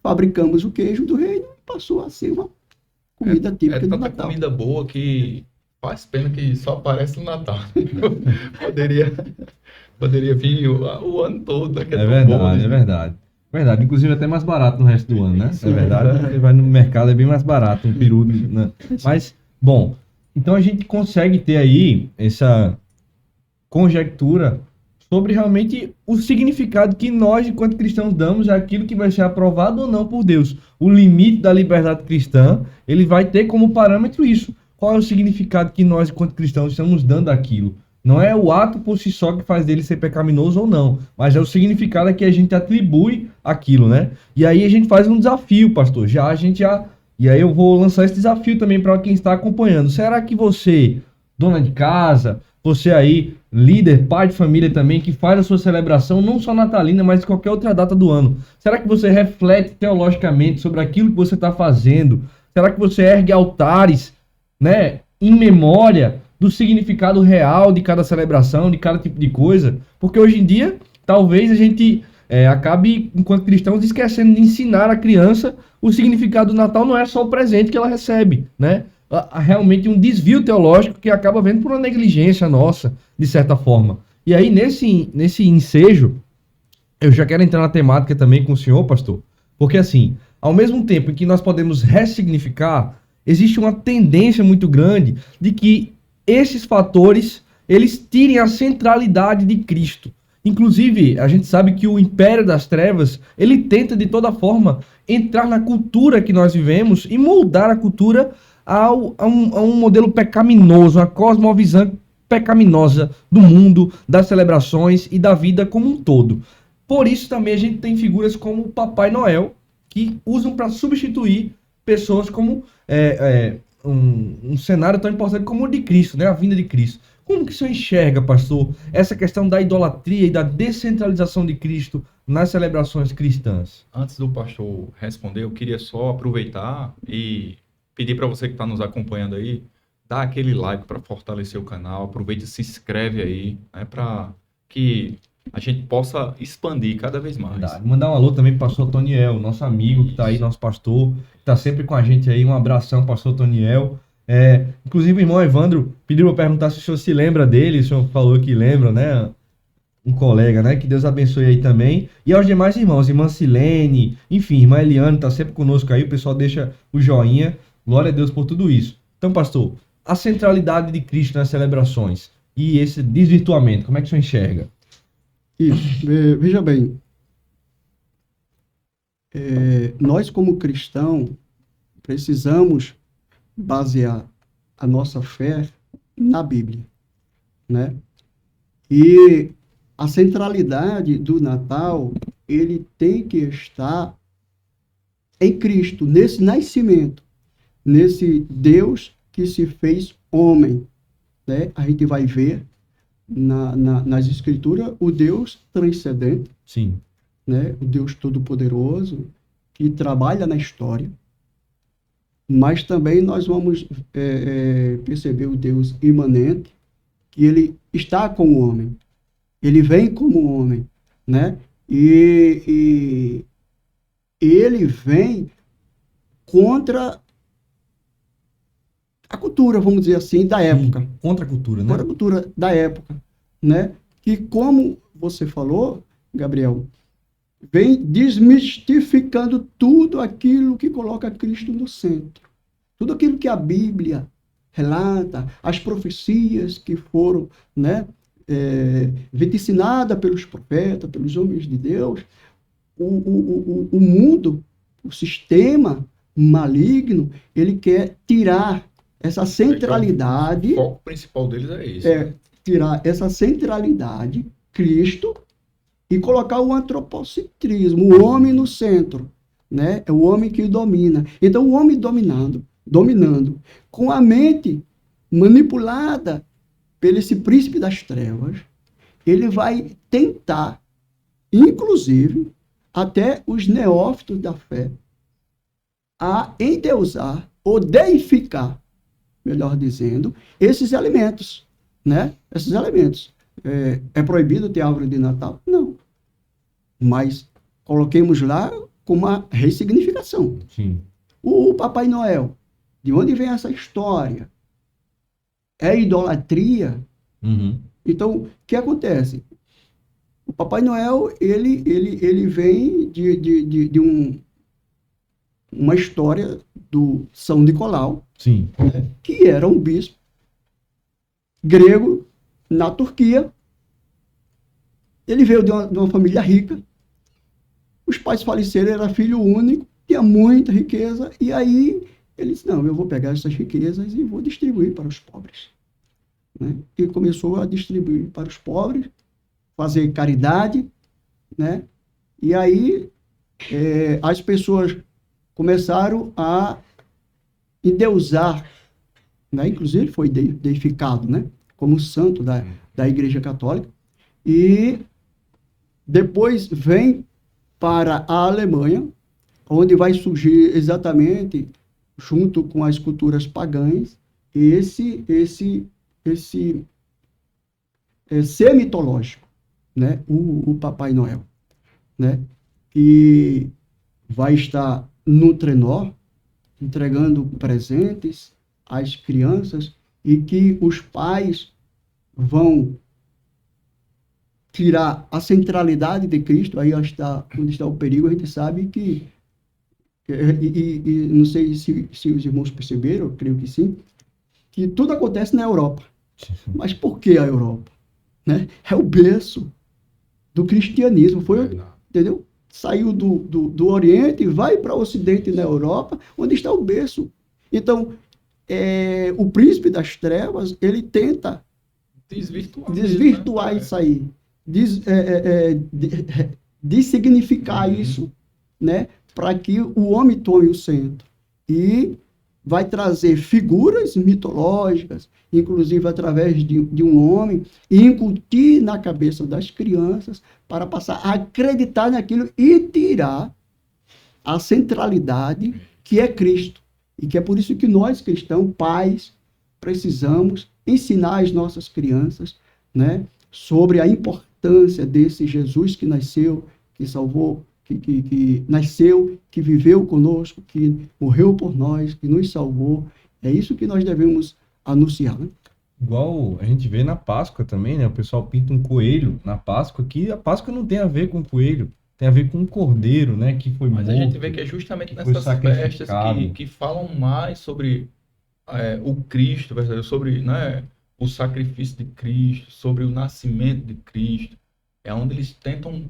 fabricamos o queijo do reino e passou a ser uma comida típica do tanta Natal. comida boa que faz pena que só aparece no Natal. poderia vir o ano todo. Né, que É tão verdade, bom, né? é verdade. Verdade, inclusive até mais barato no resto do ano, né? Isso, É verdade. Você vai no mercado, é bem mais barato um peru, né? Mas, bom, então a gente consegue ter aí essa conjectura sobre realmente o significado que nós, enquanto cristãos, damos àquilo que vai ser aprovado ou não por Deus. O limite da liberdade cristã, ele vai ter como parâmetro isso. Qual é o significado que nós, enquanto cristãos, estamos dando àquilo? Não é o ato por si só que faz dele ser pecaminoso ou não, mas é o significado a que a gente atribui aquilo, né? E aí a gente faz um desafio, pastor. E aí eu vou lançar esse desafio também para quem está acompanhando. Será que você, dona de casa, você aí, líder, pai de família também, que faz a sua celebração, não só natalina, mas qualquer outra data do ano, será que você reflete teologicamente sobre aquilo que você está fazendo? Será que você ergue altares, né, em memória do significado real de cada celebração, de cada tipo de coisa? Porque hoje em dia, talvez a gente acabe, enquanto cristãos, esquecendo de ensinar a criança o significado do Natal não é só o presente que ela recebe, né? Há realmente um desvio teológico que acaba vendo por uma negligência nossa, de certa forma. E aí, nesse ensejo, eu já quero entrar na temática também com o senhor, pastor, porque assim, ao mesmo tempo em que nós podemos ressignificar, existe uma tendência muito grande de que esses fatores, eles tirem a centralidade de Cristo. Inclusive, a gente sabe que o império das trevas, ele tenta de toda forma entrar na cultura que nós vivemos e moldar a cultura a um modelo pecaminoso, uma cosmovisão pecaminosa do mundo, das celebrações e da vida como um todo. Por isso também a gente tem figuras como o Papai Noel, que usam para substituir pessoas como um cenário tão importante como o de Cristo, né? A vinda de Cristo. Como que o senhor enxerga, pastor, essa questão da idolatria e da descentralização de Cristo nas celebrações cristãs? Antes do pastor responder, eu queria só aproveitar e pedir para você que está nos acompanhando aí, dá aquele like para fortalecer o canal, aproveita e se inscreve aí, né, para que a gente possa expandir cada vez mais. Verdade. Mandar um alô também para o pastor Toniel, nosso amigo que está aí, nosso pastor, que está sempre com a gente aí. Um abração, pastor Toniel. Inclusive, o irmão Evandro pediu para perguntar se o senhor se lembra dele, o senhor falou que lembra, né? Um colega, né? Que Deus abençoe aí também. E aos demais irmãos, irmã Silene, enfim, irmã Eliane está sempre conosco aí, o pessoal deixa o joinha. Glória a Deus por tudo isso. Então, pastor, a centralidade de Cristo nas celebrações e esse desvirtuamento, como é que o senhor enxerga? Isso. Veja bem, nós como cristãos precisamos basear a nossa fé na Bíblia, né? E a centralidade do Natal, ele tem que estar em Cristo, nesse nascimento, nesse Deus que se fez homem, né? A gente vai ver nas Escrituras o Deus transcendente, Sim. né? O Deus todo-poderoso que trabalha na história, mas também nós vamos perceber o Deus imanente, que ele está com o homem, ele vem como homem, né? E ele vem contra a cultura, vamos dizer assim, da época. Contra a cultura, né? Contra a cultura da época, né? Que, como você falou, Gabriel, vem desmistificando tudo aquilo que coloca Cristo no centro. Tudo aquilo que a Bíblia relata, as profecias que foram, né, vaticinadas pelos profetas, pelos homens de Deus, o mundo, o sistema maligno, ele quer tirar essa centralidade. O foco principal deles é esse. Tirar essa centralidade, Cristo, e colocar o antropocentrismo, o homem no centro, né? É o homem que domina. Então, o homem dominando, com a mente manipulada pelo esse príncipe das trevas, ele vai tentar, inclusive, até os neófitos da fé, a endeusar ou deificar, melhor dizendo, esses elementos, né? Esses elementos. É proibido ter árvore de Natal? Não. Mas coloquemos lá com uma ressignificação. Sim. O Papai Noel, de onde vem essa história? É idolatria? Uhum. Então, o que acontece? O Papai Noel, ele vem de uma história do São Nicolau, Sim. né, que era um bispo grego na Turquia. Ele veio de uma família rica. Os pais faleceram, era filho único, tinha muita riqueza, e aí ele disse, não, eu vou pegar essas riquezas e vou distribuir para os pobres. Né? E começou a distribuir para os pobres, fazer caridade, né? E aí as pessoas começaram a endeusar, né? Inclusive ele foi deificado, né? Como santo da Igreja Católica, e depois vem para a Alemanha, onde vai surgir exatamente, junto com as culturas pagãs, esse ser mitológico, né? O Papai Noel, né? Que vai estar no trenó, entregando presentes às crianças, e que os pais vão tirar a centralidade de Cristo. Aí está onde está o perigo. A gente sabe que, e não sei se os irmãos perceberam, eu creio que sim, que tudo acontece na Europa. Mas por que a Europa? Né? É o berço do cristianismo. Entendeu? Saiu do Oriente, vai para o Ocidente, na Europa, onde está o berço. Então, o príncipe das trevas, ele tenta desvirtuar isso aí, dessignificar isso, né, para que o homem tome o centro. E vai trazer figuras mitológicas, inclusive através de um homem, e incutir na cabeça das crianças para passar a acreditar naquilo e tirar a centralidade que é Cristo. E que é por isso que nós, cristãos, pais, precisamos ensinar as nossas crianças, né, sobre a importância desse Jesus que nasceu, que salvou, que nasceu, que viveu conosco, que morreu por nós, que nos salvou. É isso que nós devemos anunciar, né? Igual a gente vê na Páscoa também, né? O pessoal pinta um coelho na Páscoa, que a Páscoa não tem a ver com coelho, tem a ver com um cordeiro, né? Que foi Mas morto, a gente vê que é justamente foi nessas festas sacrificado. que falam mais sobre o Cristo, sobre, né, o sacrifício de Cristo, sobre o nascimento de Cristo. É onde eles tentam,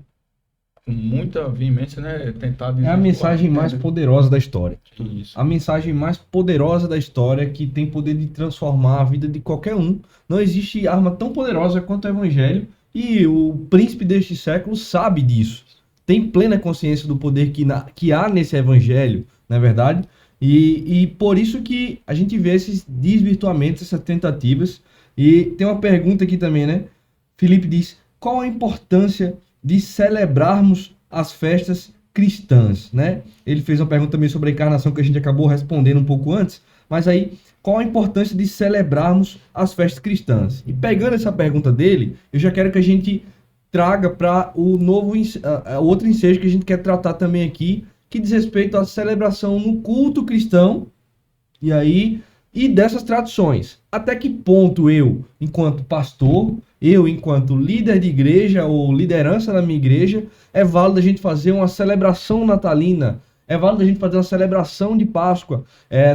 com muita veemência, né, tentar É a mensagem mais poderosa da história. Isso. A mensagem mais poderosa da história, que tem poder de transformar a vida de qualquer um. Não existe arma tão poderosa quanto o Evangelho, e o príncipe deste século sabe disso. Tem plena consciência do poder que há nesse Evangelho, não é verdade? E por isso que a gente vê esses desvirtuamentos, essas tentativas. E tem uma pergunta aqui também, né? Felipe diz, qual a importância de celebrarmos as festas cristãs, né? Ele fez uma pergunta também sobre a encarnação, que a gente acabou respondendo um pouco antes, mas aí, qual a importância de celebrarmos as festas cristãs? E pegando essa pergunta dele, eu já quero que a gente traga para o novo, outro ensejo que a gente quer tratar também aqui, que diz respeito à celebração no culto cristão e dessas tradições. Até que ponto eu, enquanto pastor, eu, enquanto líder de igreja ou liderança na minha igreja, é válido a gente fazer uma celebração natalina, é válido a gente fazer uma celebração de Páscoa,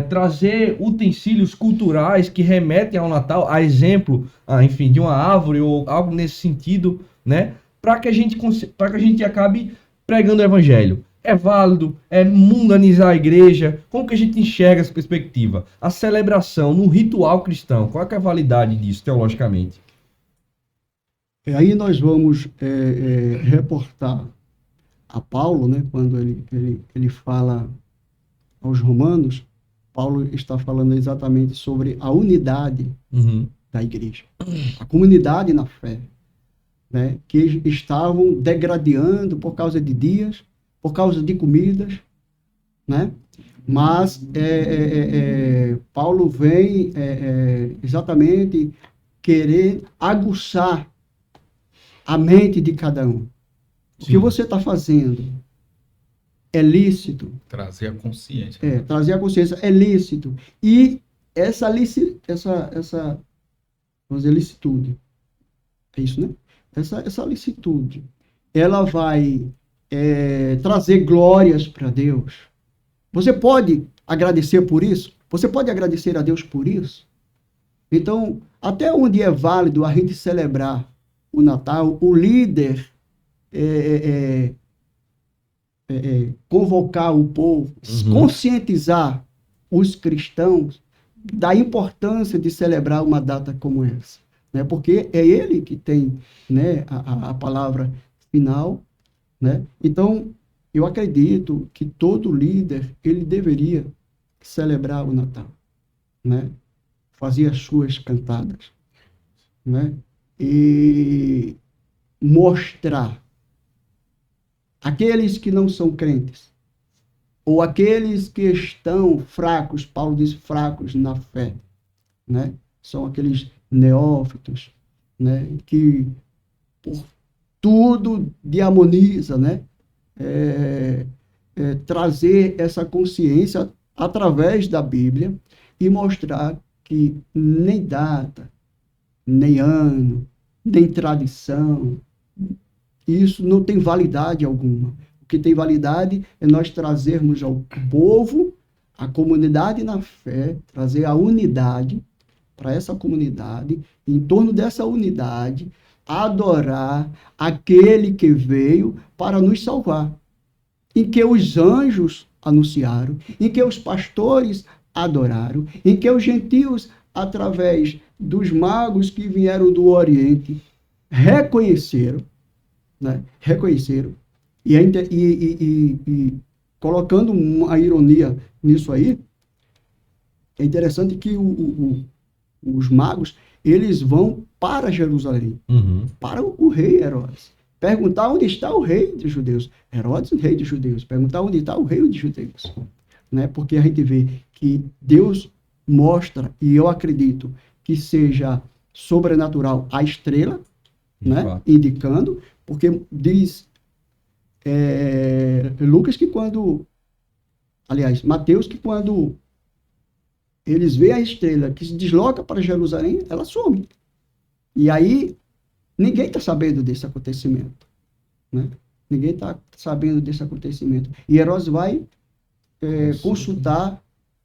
trazer utensílios culturais que remetem ao Natal, a exemplo, enfim, de uma árvore ou algo nesse sentido, né? Para que a gente acabe pregando o evangelho. É válido, mundanizar a igreja. Como que a gente enxerga essa perspectiva? A celebração no ritual cristão, qual é a validade disso teologicamente? Aí nós vamos reportar a Paulo, né, quando ele fala aos Romanos. Paulo está falando exatamente sobre a unidade da igreja, a comunidade na fé, né, que estavam degradando por causa de dias, por causa de comidas, né? Mas Paulo vem exatamente querer aguçar a mente de cada um. O que você está fazendo é lícito. Trazer a consciência. Trazer a consciência é lícito. E essa vamos dizer, licitude. É isso, né? Essa licitude, ela vai trazer glórias para Deus. Você pode agradecer por isso? Você pode agradecer a Deus por isso? Então, até onde é válido a gente celebrar o Natal, o líder convocar o povo, conscientizar os cristãos da importância de celebrar uma data como essa, né? Porque é ele que tem, né, a palavra final, né? Então, eu acredito que todo líder, ele deveria celebrar o Natal, né? Fazer as suas cantadas, né? E mostrar aqueles que não são crentes, ou aqueles que estão fracos, Paulo diz fracos na fé, né? São aqueles neófitos, né? Que por tudo diamoniza, né? Trazer essa consciência através da Bíblia e mostrar que nem data, nem ano, nem tradição, isso não tem validade alguma. O que tem validade é nós trazermos ao povo, a comunidade na fé, trazer a unidade para essa comunidade, em torno dessa unidade, adorar aquele que veio para nos salvar, em que os anjos anunciaram, em que os pastores adoraram, em que os gentios, através dos magos que vieram do Oriente, reconheceram, né? Reconheceram. E colocando uma ironia nisso aí, é interessante que os magos, eles vão para Jerusalém, para o rei Herodes, perguntar onde está o rei dos judeus. Herodes, o rei dos judeus. Perguntar onde está o rei dos judeus. Né? Porque a gente vê que Deus mostra, e eu acredito que seja sobrenatural, a estrela, né? Indicando, porque diz Lucas que Mateus, que quando eles veem a estrela que se desloca para Jerusalém, ela some. E aí, ninguém está sabendo desse acontecimento, né? Ninguém está sabendo desse acontecimento. E Herodes vai consultar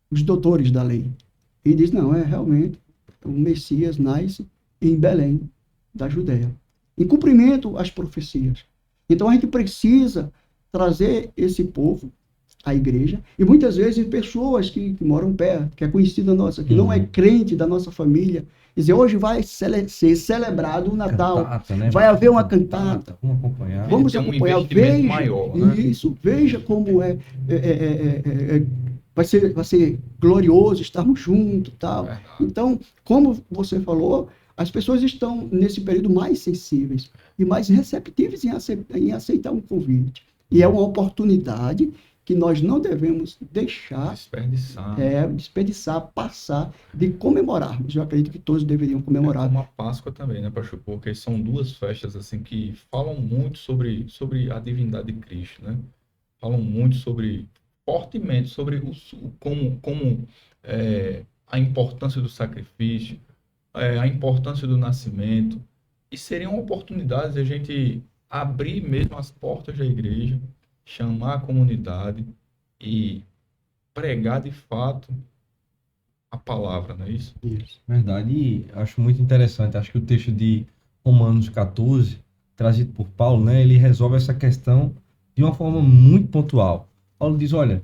os doutores da lei. E diz, não, realmente, o Messias nasce em Belém, da Judéia, em cumprimento às profecias. Então, a gente precisa trazer esse povo à igreja, e muitas vezes pessoas que moram perto, que é conhecida nossa, que não é crente da nossa família, dizer, hoje vai ser celebrado o Natal, cantata, né? vai haver uma cantata. Vamos acompanhar. Vamos acompanhar, veja, maior, né? Isso, veja como vai ser glorioso estarmos juntos e tal. Verdade. Então, como você falou, as pessoas estão nesse período mais sensíveis e mais receptivas em aceitar um convite. E é uma oportunidade que nós não devemos deixar desperdiçar, passar, de comemorarmos. Eu acredito que todos deveriam comemorar. Uma Páscoa também, né, pastor? Porque são duas festas assim que falam muito sobre a divindade de Cristo, né? falam muito fortemente sobre como a importância do sacrifício, a importância do nascimento, e seriam oportunidades de a gente abrir mesmo as portas da igreja, chamar a comunidade e pregar de fato a palavra, não é isso? Isso. Verdade, e acho muito interessante. Acho que o texto de Romanos 14, trazido por Paulo, né, ele resolve essa questão de uma forma muito pontual. Paulo diz, olha,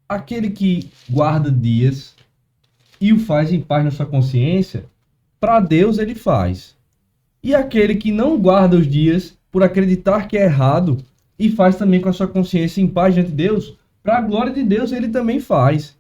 aquele que guarda dias e o faz em paz na sua consciência, para Deus ele faz. E aquele que não guarda os dias por acreditar que é errado e faz também com a sua consciência em paz diante de Deus, para a glória de Deus ele também faz.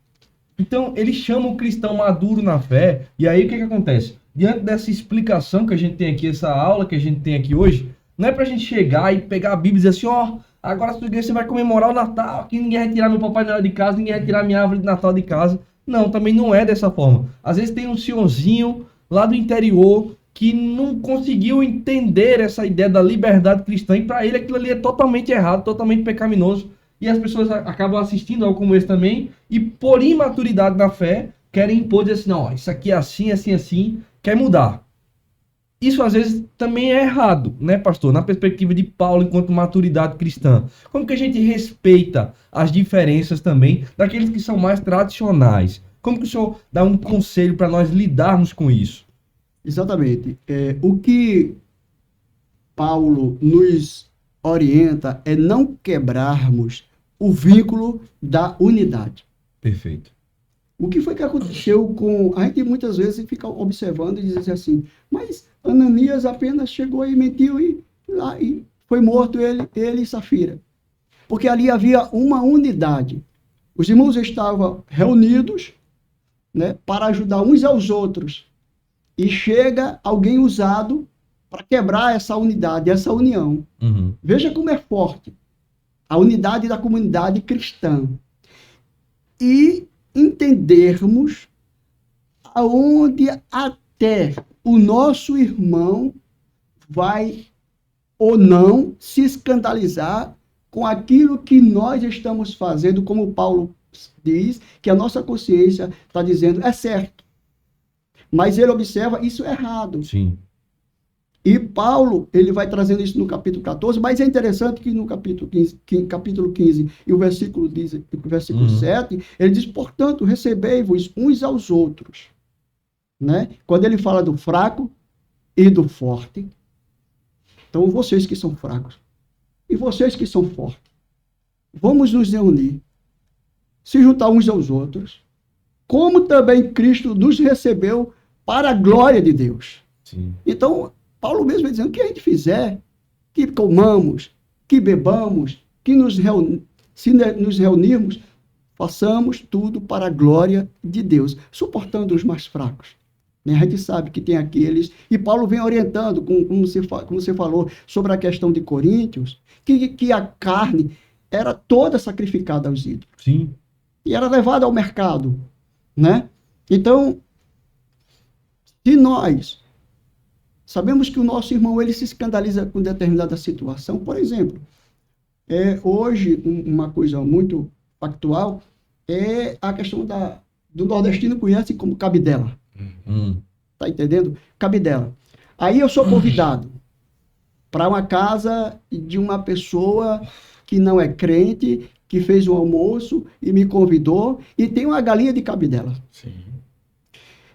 Então, ele chama o cristão maduro na fé, e aí o que acontece? Diante dessa explicação que a gente tem aqui, essa aula que a gente tem aqui hoje, não é pra gente chegar e pegar a Bíblia e dizer assim, ó, agora sua igreja você vai comemorar o Natal, aqui ninguém vai tirar meu Papai Noel de casa, ninguém vai tirar minha árvore de Natal de casa. Não, também não é dessa forma. Às vezes tem um senhorzinho lá do interior que não conseguiu entender essa ideia da liberdade cristã, e para ele aquilo ali é totalmente errado, totalmente pecaminoso. E as pessoas acabam assistindo algo como esse também, e por imaturidade na fé, querem impor, dizer assim, não, isso aqui é assim, assim, assim, quer mudar. Isso às vezes também é errado, né, pastor? Na perspectiva de Paulo enquanto maturidade cristã. Como que a gente respeita as diferenças também daqueles que são mais tradicionais? Como que o senhor dá um conselho para nós lidarmos com isso? Exatamente. O que Paulo nos orienta é não quebrarmos o vínculo da unidade. Perfeito. O que foi que aconteceu com... A gente muitas vezes fica observando e diz assim, mas Ananias apenas chegou e mentiu e foi morto ele e Safira. Porque ali havia uma unidade. Os irmãos estavam reunidos, né, para ajudar uns aos outros. E chega alguém usado para quebrar essa unidade, essa união. Uhum. Veja como é forte a unidade da comunidade cristã. E entendermos aonde até o nosso irmão vai ou não se escandalizar com aquilo que nós estamos fazendo, como Paulo diz, que a nossa consciência está dizendo é certo. Mas ele observa, isso é errado. Sim. E Paulo, ele vai trazendo isso no capítulo 14, mas é interessante que no capítulo 15 e o versículo 7, ele diz, portanto, recebei-vos uns aos outros. Né? Quando ele fala do fraco e do forte, então vocês que são fracos e vocês que são fortes, vamos nos reunir, se juntar uns aos outros, como também Cristo nos recebeu para a glória de Deus. Sim. Então, Paulo mesmo vai dizendo, o que a gente fizer, que comamos, que bebamos, que se nos reunirmos, façamos tudo para a glória de Deus, suportando os mais fracos. A gente sabe que tem aqueles, e Paulo vem orientando, como você falou, sobre a questão de Coríntios, que a carne era toda sacrificada aos ídolos. Sim. E era levada ao mercado, né? Então, se nós sabemos que o nosso irmão ele se escandaliza com determinada situação, por exemplo, hoje uma coisa muito factual é a questão do nordestino conhece como cabidela. Tá entendendo? Cabidela. Aí eu sou convidado para uma casa de uma pessoa que não é crente, que fez um almoço e me convidou, e tem uma galinha de cabidela. Sim.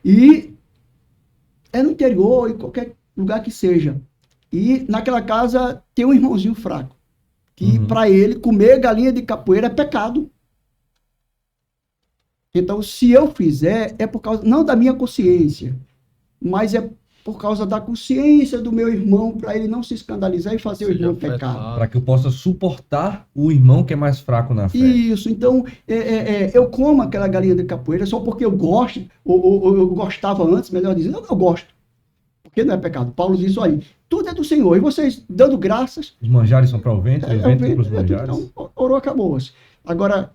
E é no interior, em qualquer lugar que seja. E naquela casa tem um irmãozinho fraco, que para ele comer galinha de capoeira é pecado. Então, se eu fizer, é por causa, não da minha consciência, mas é por causa da consciência do meu irmão, para ele não se escandalizar e fazer o irmão pecar. Para que eu possa suportar o irmão que é mais fraco na fé. Isso, então, eu como aquela galinha de capoeira só porque eu gosto, ou eu gostava antes, melhor dizendo, eu gosto. Porque não é pecado. Paulo diz, olha, tudo é do Senhor, e vocês dando graças... Os manjares são para o vento, os ventos para os manjares. Então, orou, acabou-se. Agora,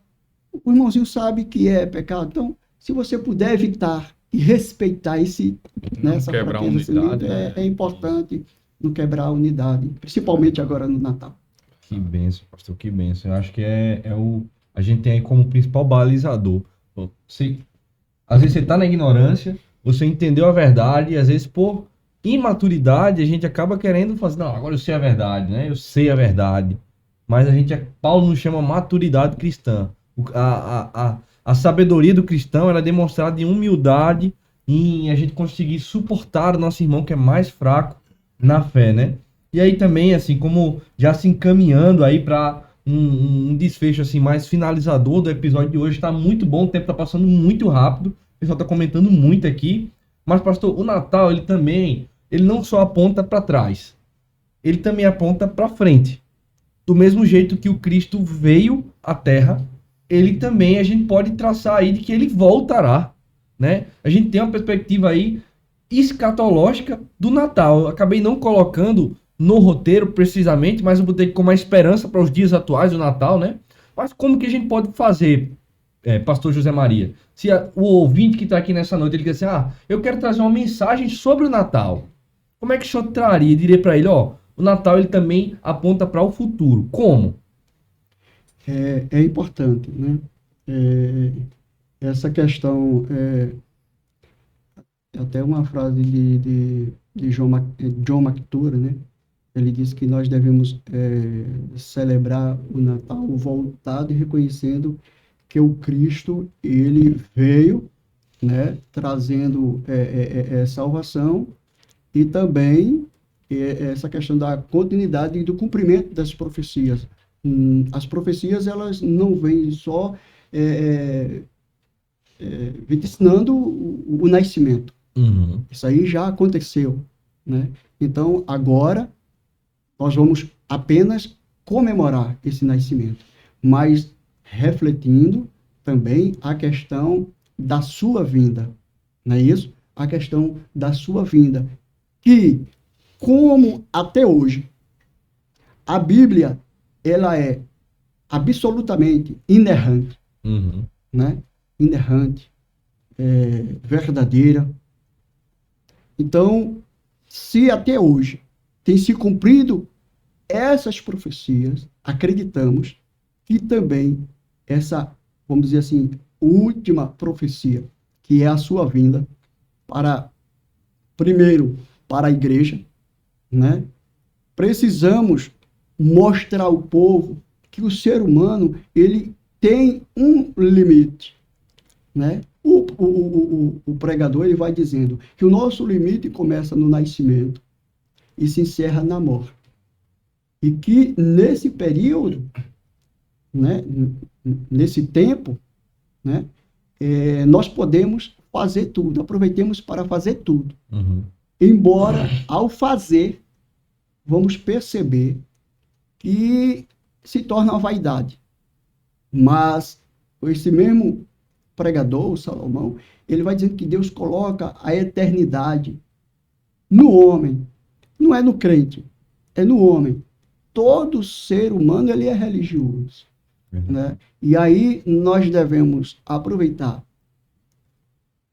o irmãozinho sabe que é pecado, então, se você puder evitar e respeitar essa quebrar a fraqueza, unidade, é importante não quebrar a unidade, principalmente agora no Natal. Que benção, pastor, que benção. Eu acho que a gente tem aí como principal balizador. Às vezes você tá na ignorância, você entendeu a verdade, e às vezes por imaturidade a gente acaba querendo fazer, não, agora eu sei a verdade, né? Eu sei a verdade. Mas Paulo nos chama maturidade cristã. A sabedoria do cristão ela é demonstrada em humildade, em a gente conseguir suportar o nosso irmão que é mais fraco na fé, né? E aí também, assim, como já se encaminhando aí para um desfecho assim mais finalizador do episódio de hoje, está muito bom, o tempo está passando muito rápido, o pessoal está comentando muito aqui, mas pastor, o Natal ele não só aponta para trás, ele também aponta para frente. Do mesmo jeito que o Cristo veio à Terra, ele também a gente pode traçar aí de que ele voltará, né? A gente tem uma perspectiva aí escatológica do Natal. Eu acabei não colocando no roteiro precisamente, mas eu botei como uma esperança para os dias atuais do Natal, né? Mas como que a gente pode fazer, pastor José Maria? Se o ouvinte que está aqui nessa noite, ele diz assim, eu quero trazer uma mensagem sobre o Natal. Como é que o senhor traria? Diria para ele, o Natal ele também aponta para o futuro. Como? É importante, né? Essa questão, até uma frase de John McTuran, né? Ele diz que nós devemos celebrar o Natal voltado e reconhecendo que o Cristo, ele veio, né, trazendo salvação e também essa questão da continuidade e do cumprimento das profecias. As profecias, elas não vêm só vaticinando o nascimento. Uhum. Isso aí já aconteceu, né? Então, agora, nós vamos apenas comemorar esse nascimento, mas refletindo também a questão da sua vinda, não é isso? A questão da sua vinda, que, como até hoje, a Bíblia, ela é absolutamente inerrante, Uhum. né? Inerrante, verdadeira. Então, se até hoje tem se cumprido essas profecias, acreditamos que também essa, vamos dizer assim, última profecia, que é a sua vinda primeiro para a igreja, né? Precisamos mostrar ao povo que o ser humano, ele tem um limite, né? O pregador, ele vai dizendo que o nosso limite começa no nascimento e se encerra na morte. E que nesse período, né, nesse tempo, né, nós podemos fazer tudo, aproveitemos para fazer tudo. Uhum. Embora, ao fazer, vamos perceber que se torna uma vaidade. Mas esse mesmo pregador, o Salomão, ele vai dizendo que Deus coloca a eternidade no homem. Não é no crente, é no homem. Todo ser humano, ele é religioso. Né? E aí nós devemos aproveitar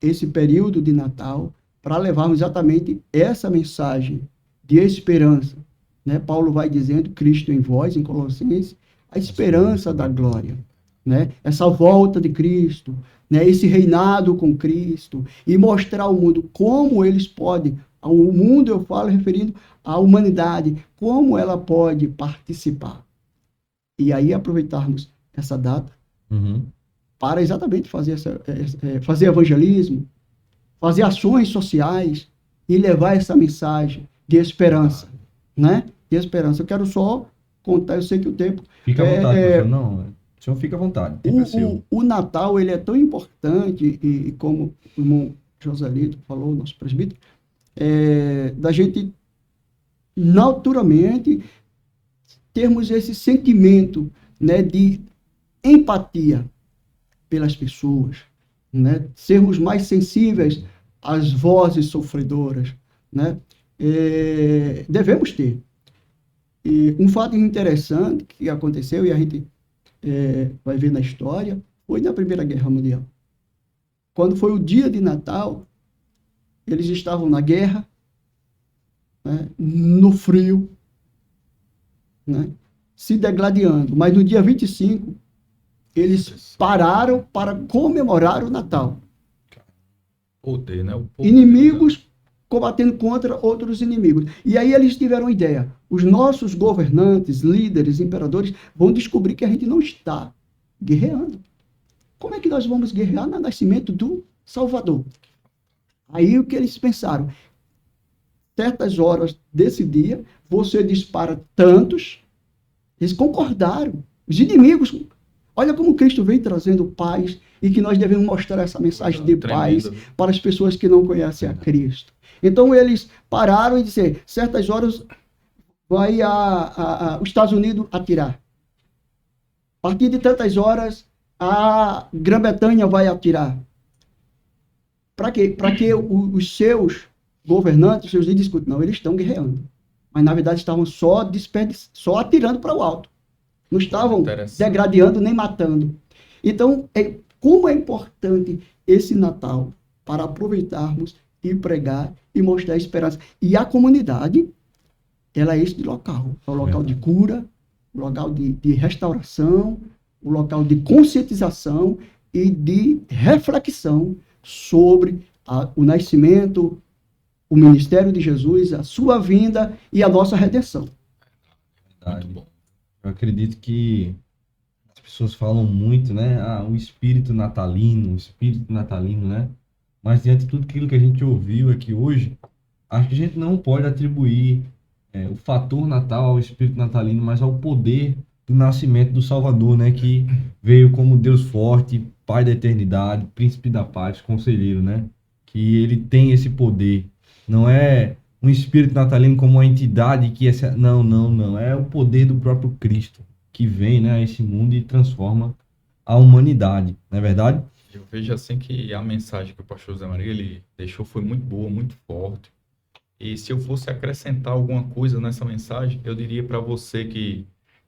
esse período de Natal para levarmos exatamente essa mensagem de esperança. Né? Paulo vai dizendo, Cristo em vós, em Colossenses, a esperança da glória. Né? Essa volta de Cristo, né? Esse reinado com Cristo, e mostrar ao mundo como eles podem, ao mundo eu falo referindo à humanidade, como ela pode participar. E aí aproveitarmos essa data para exatamente fazer evangelismo, fazer ações sociais e levar essa mensagem de esperança, né? De esperança. Eu quero só contar, eu sei que o tempo... Fica à vontade, professor. Não, o senhor fica à vontade. O Natal, ele é tão importante, e como o irmão Joselito falou, nosso presbítero, da gente naturalmente termos esse sentimento, né, de empatia pelas pessoas, né, sermos mais sensíveis às vozes sofredoras, né, devemos ter. E um fato interessante que aconteceu, e a gente vai ver na história, foi na Primeira Guerra Mundial. Quando foi o dia de Natal, eles estavam na guerra, né, no frio, né, se degladiando. Mas no dia 25, eles pararam para comemorar o Natal. Poder, né? O poder. Inimigos combatendo contra outros inimigos. E aí eles tiveram uma ideia. Os nossos governantes, líderes, imperadores vão descobrir que a gente não está guerreando. Como é que nós vamos guerrear no nascimento do Salvador? Aí o que eles pensaram? Certas horas desse dia, você dispara tantos. Eles concordaram. Os inimigos. Olha como Cristo veio trazendo paz e que nós devemos mostrar essa mensagem de paz para as pessoas que não conhecem a Cristo. Então eles pararam e disseram, certas horas vai os Estados Unidos atirar. A partir de tantas horas, a Grã-Bretanha vai atirar. Para quê? Para que os seus governantes, os seus líderes discutam. Não, eles estão guerreando. Mas na verdade estavam só atirando para o alto. Não estavam degradando nem matando. Então, como é importante esse Natal para aproveitarmos e pregar e mostrar a esperança. E a comunidade, ela é este local. É o local de cura, o local de restauração, o local de conscientização e de reflexão sobre o nascimento, o ministério de Jesus, a sua vinda e a nossa redenção. Muito bom. Eu acredito que as pessoas falam muito, né? O espírito natalino, né? Mas diante de tudo aquilo que a gente ouviu aqui hoje, acho que a gente não pode atribuir o fator Natal ao espírito natalino, mas ao poder do nascimento do Salvador, né? Que veio como Deus forte, Pai da eternidade, Príncipe da paz, Conselheiro, né? Que ele tem esse poder. Não é um espírito natalino como uma entidade que não. É o poder do próprio Cristo que vem, né, a esse mundo e transforma a humanidade, não é verdade? Eu vejo assim que a mensagem que o pastor José Maria ele deixou foi muito boa, muito forte. E se eu fosse acrescentar alguma coisa nessa mensagem, eu diria para você que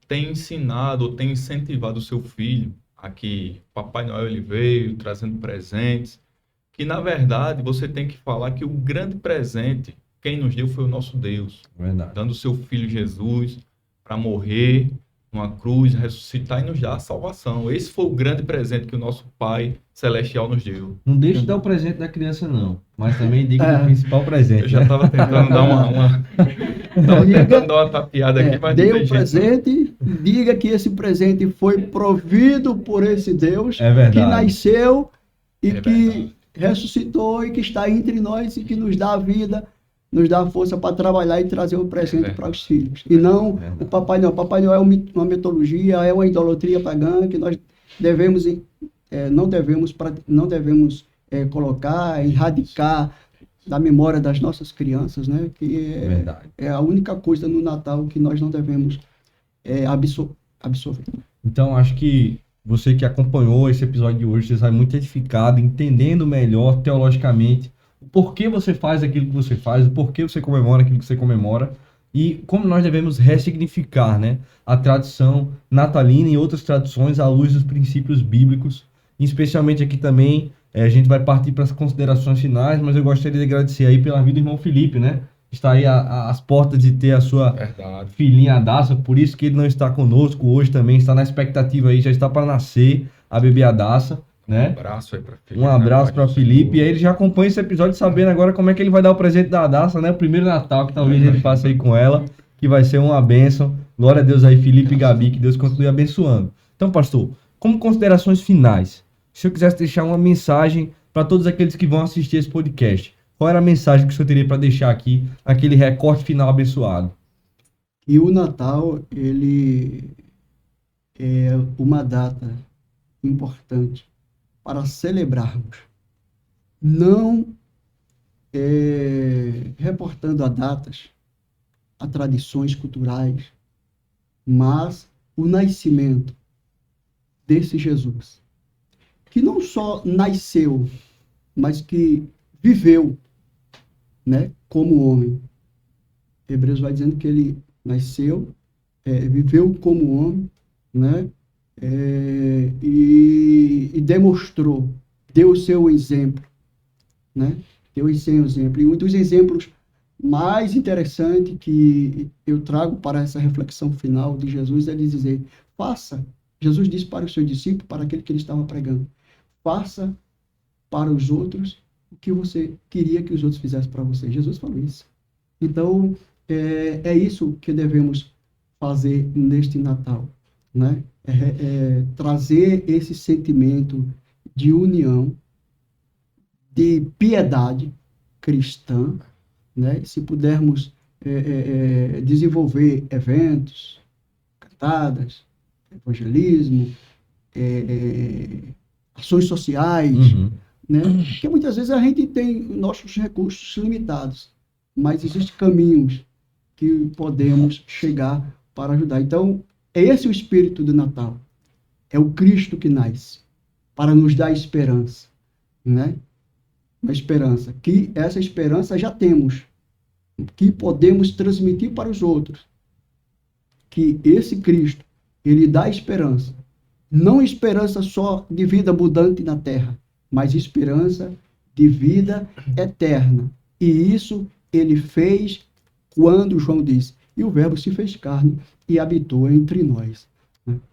tem ensinado ou tem incentivado o seu filho a que Papai Noel ele veio trazendo presentes, que na verdade você tem que falar que o grande presente quem nos deu foi o nosso Deus, Verdade. dando o seu Filho Jesus para morrer numa cruz, ressuscitar e nos dar a salvação. Esse foi o grande presente que o nosso Pai Celestial nos deu. Não deixe de dar o presente da criança, não. Mas também diga o principal presente. Eu já estava tentando dar uma tapeada aqui, mas dê o presente, diga que esse presente foi provido por esse Deus que nasceu e que ressuscitou e que está entre nós e que nos dá a vida, nos dá a força para trabalhar e trazer o presente para os filhos. E não o Papai Noel. Papai Noel é uma mitologia, é uma idolatria pagã que nós não devemos colocar, erradicar da memória das nossas crianças, né? Que é a única coisa no Natal que nós não devemos absorver. Então, acho que você que acompanhou esse episódio de hoje, você sai muito edificado, entendendo melhor teologicamente o porquê você faz aquilo que você faz, o porquê você comemora aquilo que você comemora e como nós devemos ressignificar, né, a tradição natalina e outras tradições à luz dos princípios bíblicos. Especialmente aqui também, a gente vai partir para as considerações finais, mas eu gostaria de agradecer aí pela vida do irmão Felipe, né? Está aí às portas de ter a sua filhinha Adassa, por isso que ele não está conosco hoje também, está na expectativa aí, já está para nascer a bebê Adassa. Né? Um abraço aí para Felipe. Um abraço para Felipe. E aí ele já acompanha esse episódio sabendo agora como é que ele vai dar o presente da Adassa, né? O primeiro Natal que talvez ele passe aí com ela, que vai ser uma bênção. Glória a Deus aí, Felipe e Gabi, que Deus continue abençoando. Então, pastor, como considerações finais, se eu quisesse deixar uma mensagem para todos aqueles que vão assistir esse podcast, qual era a mensagem que o senhor teria para deixar aqui, aquele recorte final abençoado? E o Natal, ele é uma data importante para celebrarmos, não reportando a datas, a tradições culturais, mas o nascimento desse Jesus, que não só nasceu, mas que viveu, né, como homem. Hebreus vai dizendo que ele nasceu, viveu como homem, né, e demonstrou, deu o seu exemplo, né? Deu o seu exemplo. E um dos exemplos mais interessante que eu trago para essa reflexão final de Jesus é dizer, faça, Jesus disse para os seus discípulos, para aquele que ele estava pregando, faça para os outros o que você queria que os outros fizessem para você. Jesus falou isso. Então, é isso que devemos fazer neste Natal, né? Trazer esse sentimento de união, de piedade cristã, né? Se pudermos desenvolver eventos, cantadas, evangelismo, ações sociais, né? Porque muitas vezes a gente tem nossos recursos limitados, mas existem caminhos que podemos chegar para ajudar. Então, é esse o espírito do Natal. É o Cristo que nasce para nos dar esperança, né? Uma esperança, que essa esperança já temos, que podemos transmitir para os outros. Que esse Cristo, ele dá esperança. Não esperança só de vida abundante na terra, mas esperança de vida eterna. E isso ele fez quando João disse, e o verbo se fez carne e habitou entre nós.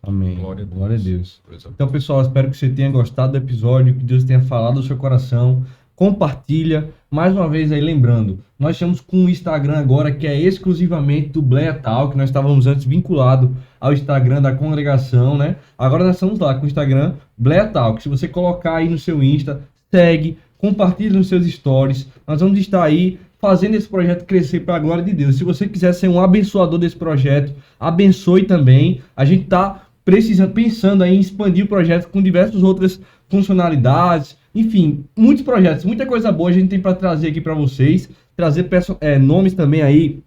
Amém. Glória a Deus. Então, pessoal, espero que você tenha gostado do episódio, que Deus tenha falado no seu coração. Compartilha. Mais uma vez aí, lembrando, nós estamos com um Instagram agora que é exclusivamente do Bleia Talk, que nós estávamos antes vinculados ao Instagram da congregação, né? Agora nós estamos lá com o Instagram Bleia Talk. Se você colocar aí no seu Insta, segue, compartilha nos seus stories. Nós vamos estar aí fazendo esse projeto crescer para a glória de Deus. Se você quiser ser um abençoador desse projeto, abençoe também. A gente está pensando aí em expandir o projeto com diversas outras funcionalidades. Enfim, muitos projetos, muita coisa boa a gente tem para trazer aqui para vocês. Trazer nomes também aí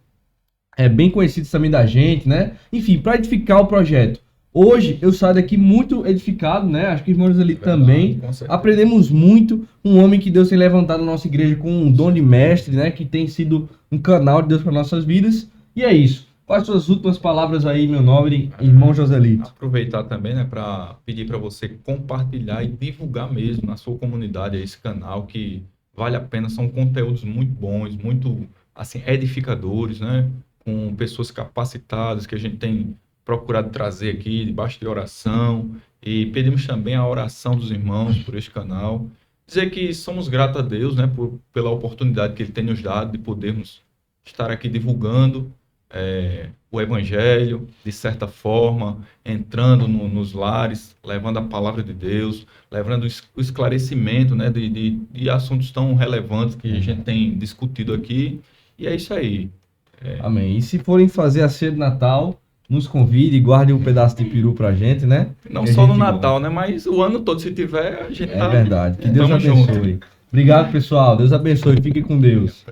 bem conhecidos também da gente, né? Enfim, para edificar o projeto. Hoje eu saio daqui muito edificado, né? Acho que os irmãos ali também. Aprendemos muito. Um homem que Deus tem levantado na nossa igreja com um dom de mestre, né? Que tem sido um canal de Deus para nossas vidas. E é isso. Quais suas últimas palavras aí, meu nobre irmão Joselito? Aproveitar também, né, para pedir para você compartilhar e divulgar mesmo na sua comunidade esse canal, que vale a pena. São conteúdos muito bons, muito assim edificadores, né? Com pessoas capacitadas que a gente tem procurado trazer aqui debaixo de oração, e pedimos também a oração dos irmãos por este canal. Dizer que somos gratos a Deus, né, pela oportunidade que Ele tem nos dado de podermos estar aqui divulgando o Evangelho, de certa forma, entrando nos lares, levando a palavra de Deus, levando o esclarecimento, né, de assuntos tão relevantes que a gente tem discutido aqui. E é isso aí. Amém. E se forem fazer a ceia de Natal, nos convide e guarde um pedaço de peru pra gente, né? Não só no Natal, né? Mas o ano todo, se tiver, a gente É verdade. Que Deus abençoe. Junto. Obrigado, pessoal. Deus abençoe. Fique com Deus.